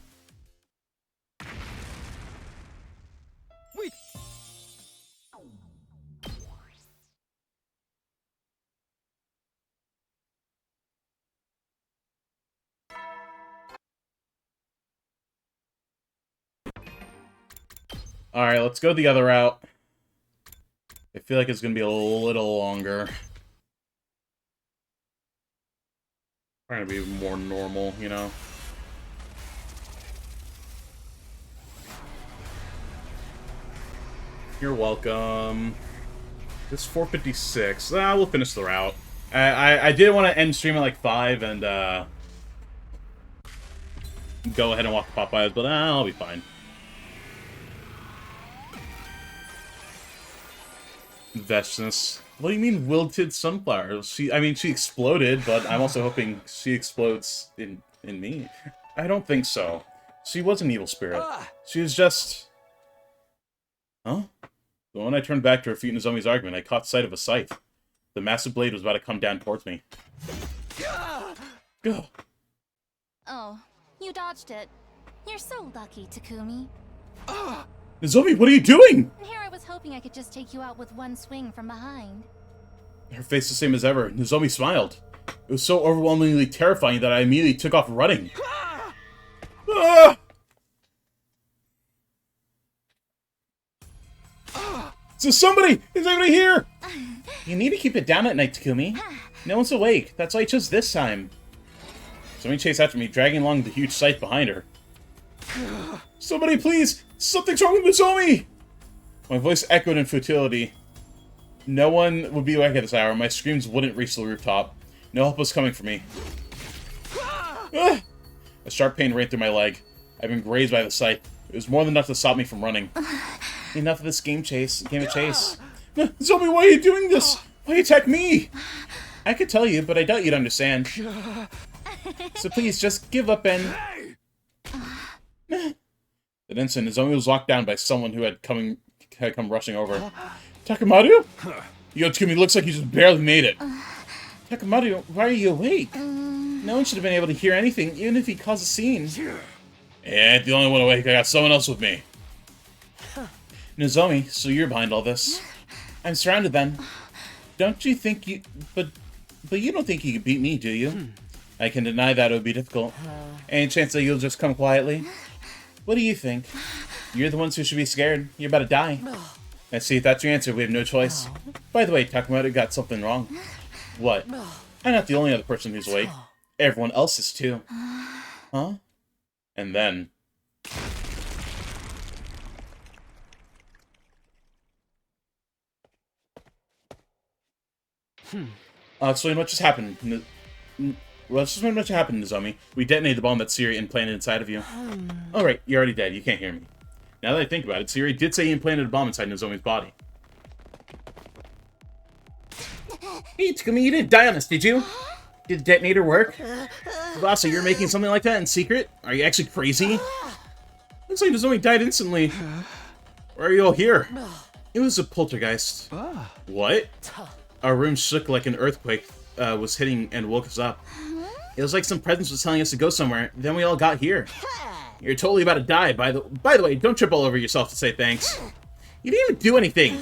Alright, let's go the other route. I feel like it's gonna be a little longer. Trying to be more normal, you know? You're welcome. This 4:56. We'll finish the route. I did want to end stream at like 5 and go ahead and walk the Popeyes, but I'll be fine. Vestness. What do you mean wilted sunflower? She exploded, but I'm also hoping she explodes in me. I don't think so. She was an evil spirit. She was just... Huh? But when I turned back to refute Nozomi's argument, I caught sight of a scythe. The massive blade was about to come down towards me. Go. Oh, you dodged it. You're so lucky, Takumi. Nozomi, what are you doing? Here I was hoping I could just take you out with one swing from behind. Her face the same as ever. Nozomi smiled. It was so overwhelmingly terrifying that I immediately took off running. Ah! So somebody! Is anybody here? You need to keep it down at night, Takumi. No one's awake. That's why I chose this time. Somebody chased after me, dragging along the huge scythe behind her. Somebody, please! Something's wrong with Nozomi! My voice echoed in futility. No one would be awake at this hour. My screams wouldn't reach the rooftop. No help was coming for me. Ah! A sharp pain ran through my leg. I'd been grazed by the scythe. It was more than enough to stop me from running. Enough of this game of chase. Nozomi, why are you doing this? Why attack me? I could tell you, but I doubt you'd understand. So please, just give up and... That instant, Nozomi was locked down by someone who had come rushing over. Takamaru? Yo, Takumi, looks like you just barely made it. Takamaru, why are you awake? No one should have been able to hear anything, even if he caused a scene. I ain't the only one awake. I got someone else with me. Nozomi, so you're behind all this. I'm surrounded then. Don't you think you... But you don't think you can beat me, do you? I can deny that it would be difficult. Any chance that you'll just come quietly? What do you think? You're the ones who should be scared. You're about to die. Let's see, if that's your answer, we have no choice. By the way, Takamaru got something wrong. What? I'm not the only other person who's awake. Everyone else is too. Huh? And then... I'll explain what just happened. Well, let's just explain what just happened, Nozomi. We detonated the bomb that Siri implanted inside of you. Alright, you're already dead. You can't hear me. Now that I think about it, Siri did say he implanted a bomb inside Nozomi's body. Hey, Takumi, you didn't die on us, did you? Did the detonator work? Wow, so you're making something like that in secret? Are you actually crazy? Looks like Nozomi died instantly. Why are you all here? It was a poltergeist. What? Our room shook like an earthquake was hitting and woke us up. It was like some presence was telling us to go somewhere. Then we all got here. You're totally about to die. By the way, don't trip all over yourself to say thanks. You didn't even do anything.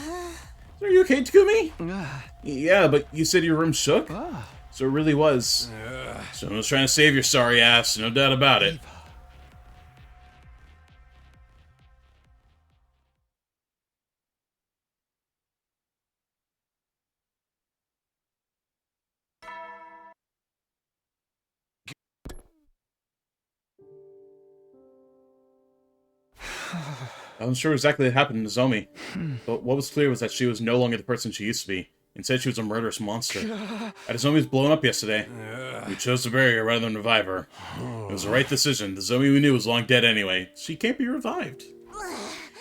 Are you okay, Takumi? Yeah, but you said your room shook? So it really was. Someone was trying to save your sorry ass, no doubt about it. I wasn't sure exactly what happened to Nozomi, but what was clear was that she was no longer the person she used to be. Instead, she was a murderous monster. Nozomi was blown up yesterday. We chose to bury her rather than revive her. It was the right decision. The Nozomi we knew was long dead anyway. She can't be revived.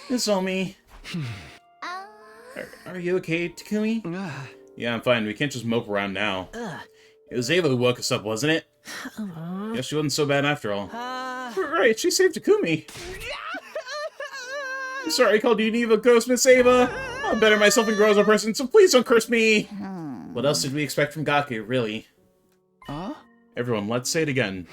Nozomi. Are you okay, Takumi? Yeah, I'm fine. We can't just mope around now. It was Ava who woke us up, wasn't it? Guess she wasn't so bad after all. Right, she saved Takumi. Sorry, I called you an evil ghost, Miss Ava. I'll better myself and grow as a person, so please don't curse me! What else did we expect from Gaku, really? Everyone, let's say it again.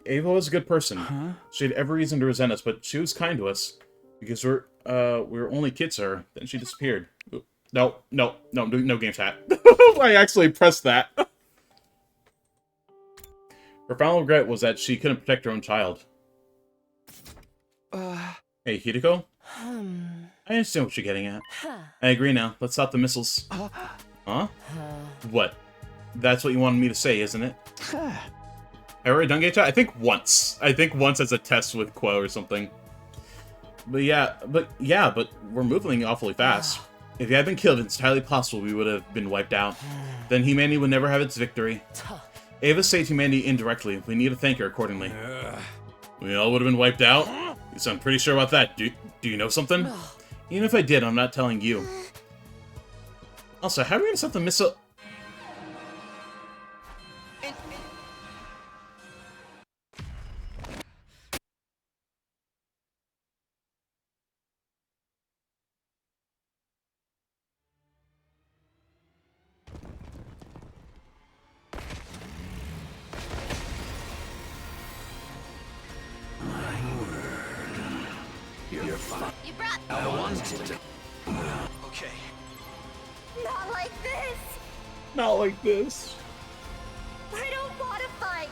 Ava was a good person. She had every reason to resent us, but she was kind to us. Because we were only kids to her. Then she disappeared. No game chat. I actually pressed that. Her final regret was that she couldn't protect her own child. Hey, Hideko? I understand what you're getting at. I agree now. Let's stop the missiles. Huh? What? That's what you wanted me to say, isn't it? Have I already done game chat? I think once. As a test with Quo or something. But we're moving awfully fast. If you had been killed, it's entirely possible we would have been wiped out. Then humanity would never have its victory. Ava saved humanity indirectly. We need to thank her accordingly. We all would have been wiped out? You sound pretty sure about that. Do you know something? Even if I did, I'm not telling you. Also, how are we gonna stop the missile? You brought... I wanted to... Okay. Not like this! Not like this. I don't want to fight!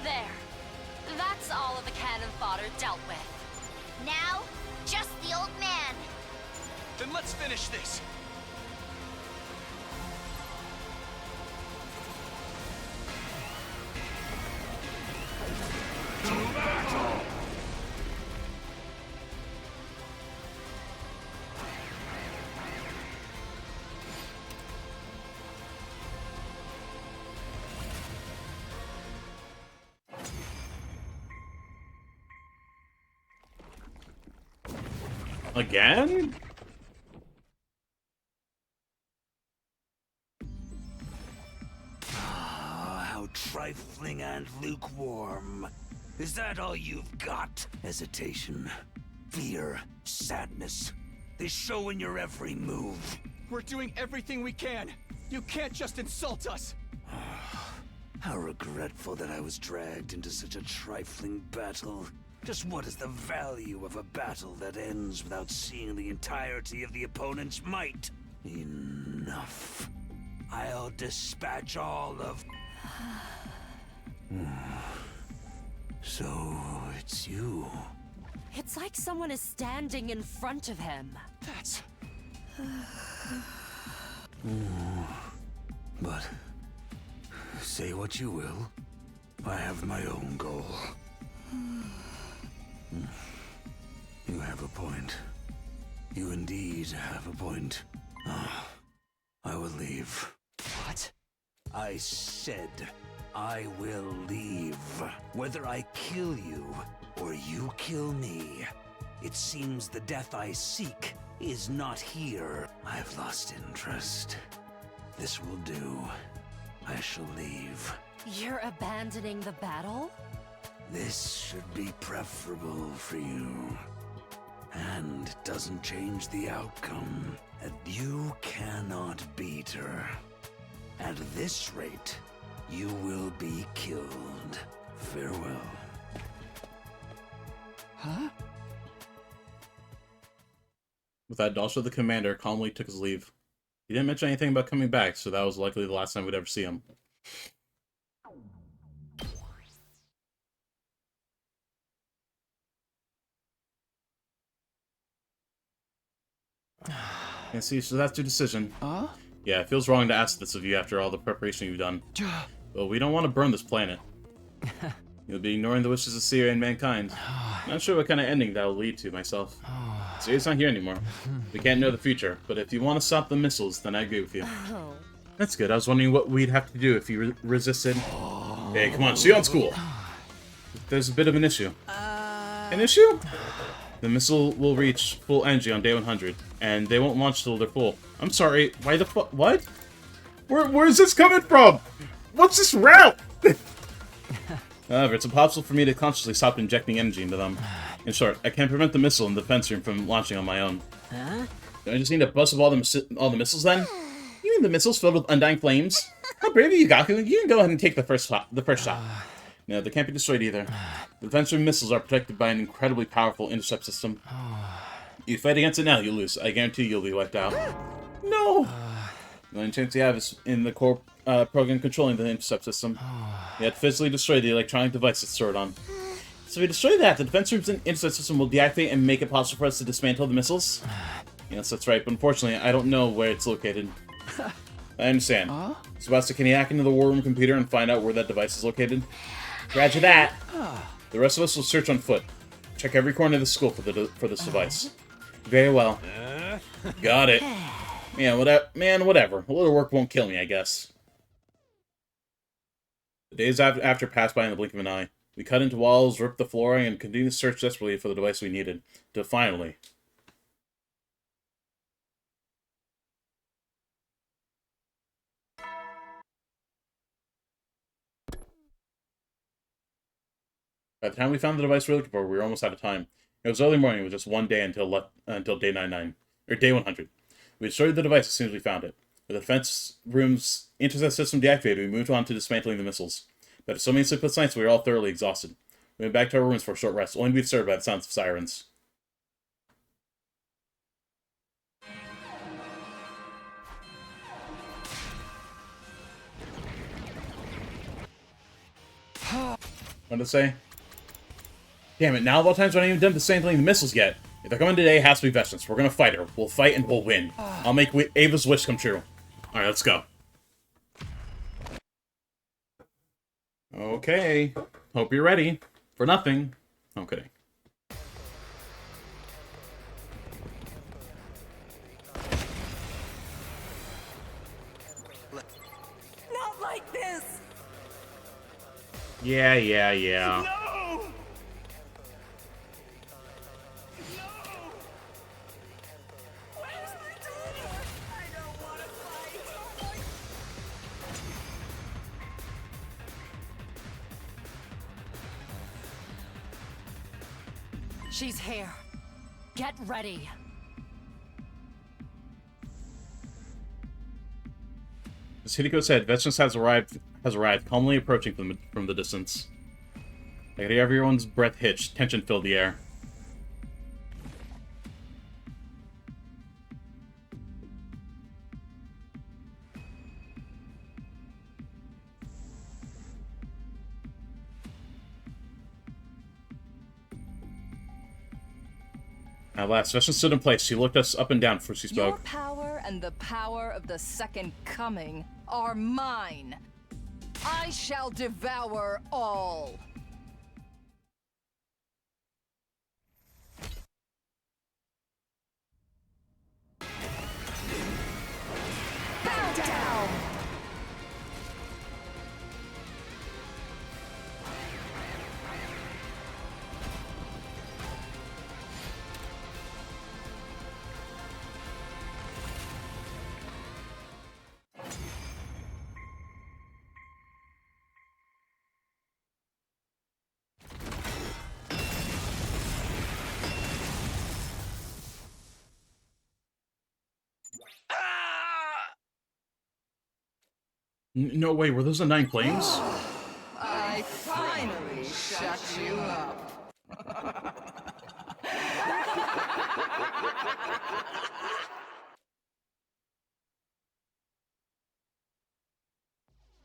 There. That's all of the cannon fodder dealt with. Now, just the old man. Then let's finish this. Again? How trifling and lukewarm. Is that all you've got? Hesitation, fear, sadness. They show in your every move. We're doing everything we can. You can't just insult us. How regretful that I was dragged into such a trifling battle. Just what is the value of a battle that ends without seeing the entirety of the opponent's might? Enough. I'll dispatch all of... So, it's you. It's like someone is standing in front of him. That's... But... say what you will. I have my own goal. You have a point. You indeed have a point. I will leave. What? I said I will leave. Whether I kill you or you kill me, it seems the death I seek is not here. I've lost interest. This will do. I shall leave. You're abandoning the battle? This should be preferable for you. And it doesn't change the outcome. And you cannot beat her. At this rate, you will be killed. Farewell. Huh? With that, Dalsha the commander calmly took his leave. He didn't mention anything about coming back, so that was likely the last time we'd ever see him. And see, so that's your decision. Yeah, it feels wrong to ask this of you after all the preparation you've done. But we don't want to burn this planet. You'll be ignoring the wishes of Seer and mankind. Not sure what kind of ending that will lead to myself. Seer's not here anymore. We can't know the future, but if you want to stop the missiles, then I agree with you. That's good. I was wondering what we'd have to do if you resisted. Hey, come on, see you on school. There's a bit of an issue. An issue? The missile will reach full energy on day 100, and they won't launch till they're full. I'm sorry, why the fuck? What? Where's this coming from? What's this route? However, it's impossible for me to consciously stop injecting energy into them. In short, I can't prevent the missile in the defense room from launching on my own. Huh? Do I just need to bust up all the missiles then? You mean the missiles filled with undying flames? How brave of you, Gaku! You can go ahead and take the first shot. No, they can't be destroyed either. The defense room missiles are protected by an incredibly powerful intercept system. You fight against it now, you'll lose. I guarantee you'll be wiped out. No! The only chance you have is in the core program controlling the intercept system. You have to physically destroy the electronic device it's stored on. So if we destroy that, the defense room's intercept system will deactivate and make it possible for us to dismantle the missiles? Yes, that's right, but unfortunately, I don't know where it's located. I understand. Sebasta, can you hack into the war room computer and find out where that device is located? Roger that. The rest of us will search on foot. Check every corner of the school for this device. Very well. Got it. Yeah, whatever. A little work won't kill me, I guess. The days after passed by in the blink of an eye. We cut into walls, ripped the flooring, and continued to search desperately for the device we needed. Till finally... By the time we found the device we were looking for, we were almost out of time. It was early morning with just one day until day 99, or day 100. We destroyed the device as soon as we found it. With the defense room's intercept system deactivated, we moved on to dismantling the missiles. But after so many sleepless nights, we were all thoroughly exhausted. We went back to our rooms for a short rest, only to be disturbed by the sounds of sirens. What did it say? Damn it, now of all times we're not even done dismantling the missiles yet. If they're coming today, it has to be Vestance. We're gonna fight her. We'll fight and we'll win. I'll make Ava's wish come true. Alright, let's go. Okay. Hope you're ready. For nothing. Okay. Not like this! Yeah. No! Where's my daughter? I don't want to fight! She's here. Get ready. As Hideko said, Vestance has arrived, calmly approaching from the distance. I could hear everyone's breath hitch. Tension filled the air. At last, Vestance stood in place. She looked us up and down before she spoke. Your power and the power of the Second Coming are mine. I shall devour all. Bow down! No way, were those the 9 flames? I finally shut you up.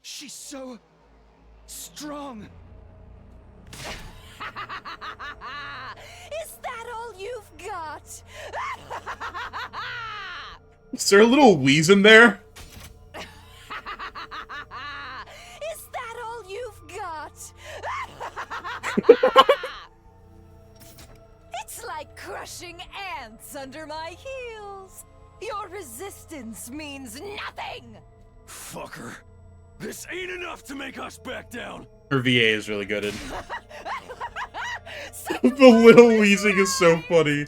She's so strong. Is that all you've got? Is there a little wheeze in there? Is that all you've got? It's like crushing ants under my heels. Your resistance means nothing. Fucker. This ain't enough to make us back down. Her VA is really good. The little wheezing is so funny.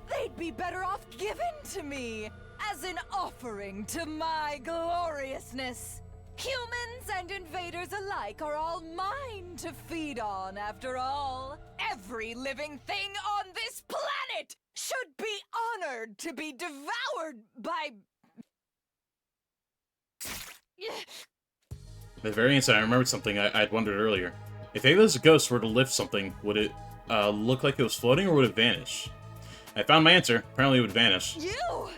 They'd be better off given to me as an offering to my gloriousness. Humans and invaders alike are all mine to feed on, after all. Every living thing on this planet should be honored to be devoured by... The variance, I remembered something I'd wondered earlier. If Ava's ghost were to lift something, would it look like it was floating, or would it vanish? I found my answer. Apparently it would vanish. You!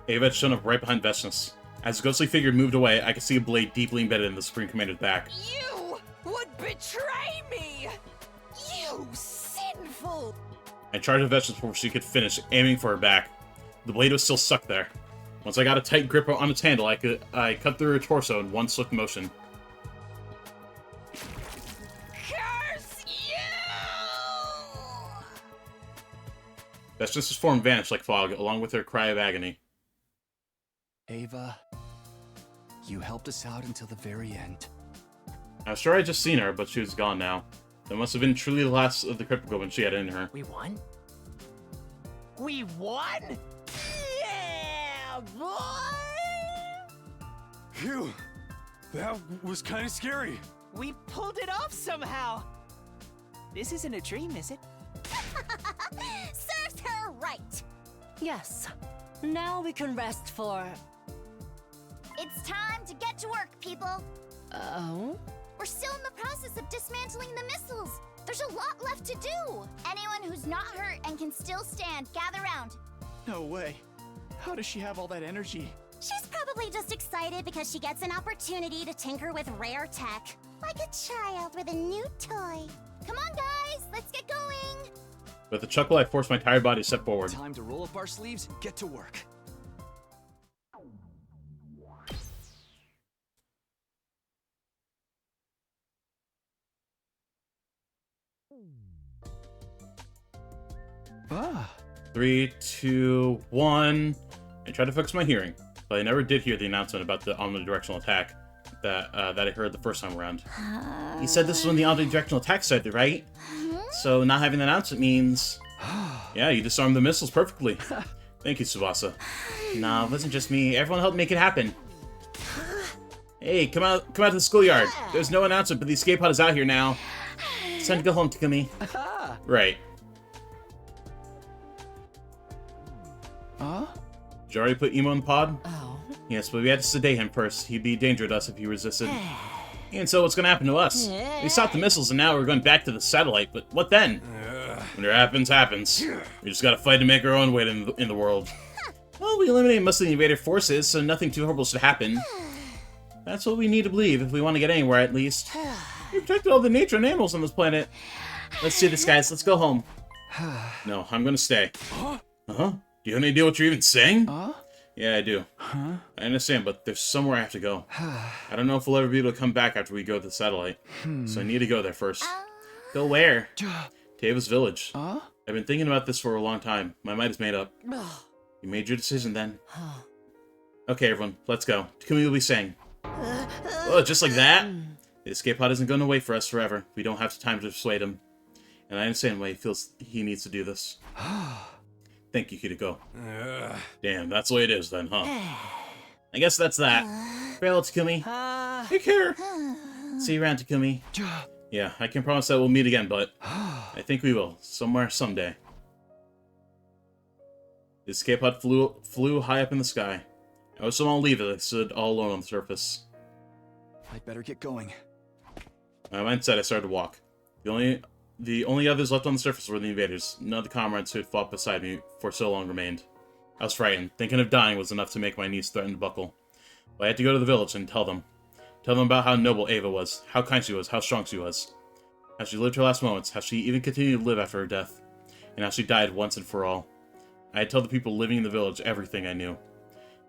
Ava had shown up right behind Vestnus. As the ghostly figure moved away, I could see a blade deeply embedded in the Supreme Commander's back. You would betray me! You sinful... I charged at Vestnus before she could finish, aiming for her back. The blade was still stuck there. Once I got a tight grip on its handle, I cut through her torso in one swift motion. Curse you! Vestnus' form vanished like fog, along with her cry of agony. Ava, you helped us out until the very end. I was sure I'd just seen her, but she was gone now. That must have been truly the last of the Cryptogoblin she had in her. We won? We won? Yeah, boy! Phew. That was kind of scary. We pulled it off somehow. This isn't a dream, is it? Serves her right. Yes. Now we can rest for... It's time to get to work, people. Oh? We're still in the process of dismantling the missiles. There's a lot left to do. Anyone who's not hurt and can still stand, gather round. No way. How does she have all that energy? She's probably just excited because she gets an opportunity to tinker with rare tech. Like a child with a new toy. Come on, guys, let's get going. With a chuckle, I forced my tired body to step forward. Time to roll up our sleeves, get to work. Ah. 3, 2, 1. I tried to focus my hearing, but I never did hear the announcement about the omnidirectional attack that I heard the first time around. You said this was when the omnidirectional attack started, right? So not having the announcement means... Yeah, you disarmed the missiles perfectly. Thank you, Tsubasa. Nah, it wasn't just me. Everyone helped make it happen. Hey, come out to the schoolyard. There's no announcement, but the escape pod is out here now. It's time to go home, Takumi. Right. Huh? Did you already put Emo in the pod? Oh. Yes, but we had to sedate him first. He'd be a danger to us if he resisted. And so what's gonna happen to us? We stopped the missiles and now we're going back to the satellite, but what then? When it happens, happens. We just gotta fight to make our own way in the world. Well, we eliminated most of the invader forces, so nothing too horrible should happen. That's what we need to believe if we want to get anywhere, at least. We protected all the nature and animals on this planet. Let's do this, guys. Let's go home. No, I'm gonna stay. Uh-huh. Do you have any idea what you're even saying? Yeah, I do. I understand, but there's somewhere I have to go. I don't know if we'll ever be able to come back after we go to the satellite. So I need to go there first. Go where? To Ava's village. I've been thinking about this for a long time. My mind is made up. You made your decision then. Okay, everyone, let's go. Takumi will be saying. Oh, just like that? The escape pod isn't going to wait for us forever. We don't have time to persuade him. And I understand why he feels he needs to do this. Thank you, Kiriko. Damn, that's the way it is then, huh? I guess that's that. Farewell, Takumi. Take care. See you around, Takumi. Yeah, I can promise that we'll meet again, but I think we will. Somewhere, someday. The escape pod flew high up in the sky. I was so on leave that I stood all alone on the surface. I'd better get going. My mind said I started to walk. The only others left on the surface were the invaders. None of the comrades who had fought beside me for so long remained. I was frightened. Thinking of dying was enough to make my knees threaten to buckle. But I had to go to the village and tell them. Tell them about how noble Ava was, how kind she was, how strong she was. How she lived her last moments, how she even continued to live after her death. And how she died once and for all. I had told the people living in the village everything I knew.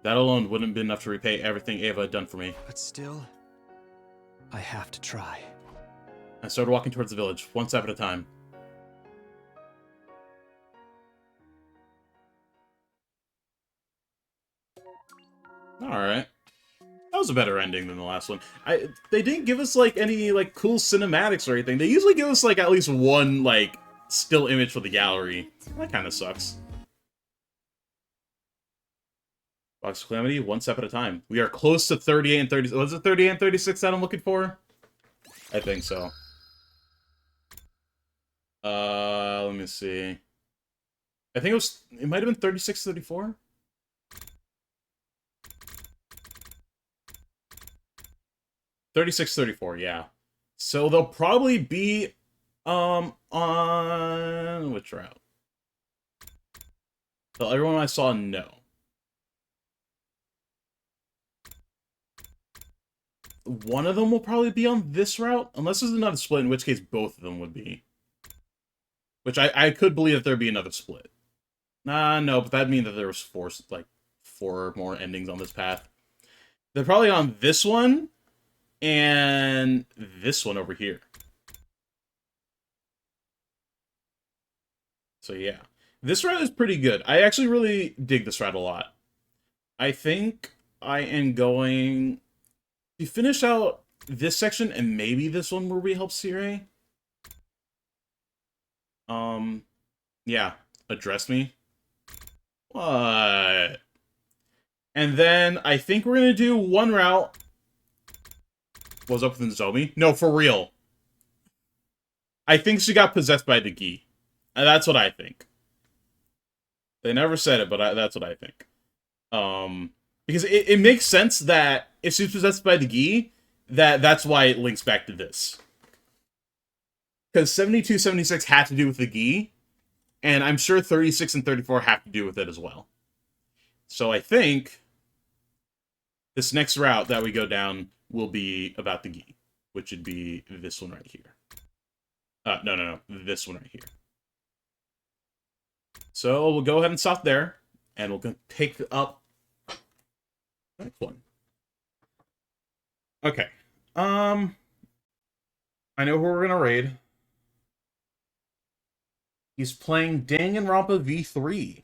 That alone wouldn't be enough to repay everything Ava had done for me. But still, I have to try. I started walking towards the village, one step at a time. Alright. That was a better ending than the last one. They didn't give us, like, any, like, cool cinematics or anything. They usually give us, like, at least one, like, still image for the gallery. That kind of sucks. Box of Calamity, one step at a time. We are close to 38 and 30. Was it 38 and 36 that I'm looking for? I think so. Let me see. I think it might have been 36, 34? $36.34, yeah. So they'll probably be on which route? So everyone I saw, no. One of them will probably be on this route, unless there's another split, in which case both of them would be. Which I could believe that there'd be another split. No, but that'd mean that there was four more endings on this path. They're probably on this one, and this one over here. So yeah. This route is pretty good. I actually really dig this route a lot. I think I am going to finish out this section and maybe this one where we help Circe. Yeah. Address me. What? And then I think we're gonna do one route. What's up with Nozomi? No, for real. I think she got possessed by the Gi. And that's what I think. They never said it, but that's what I think. Because it makes sense that if she's possessed by the Gi, that's why it links back to this. Because 72, 76 had to do with the Gi, and I'm sure 36 and 34 have to do with it as well. So I think this next route that we go down will be about the Gi, which would be this one right here. No, this one right here. So we'll go ahead and stop there, and we'll pick up the next one. Okay. I know who we're gonna raid. He's playing Danganronpa V3.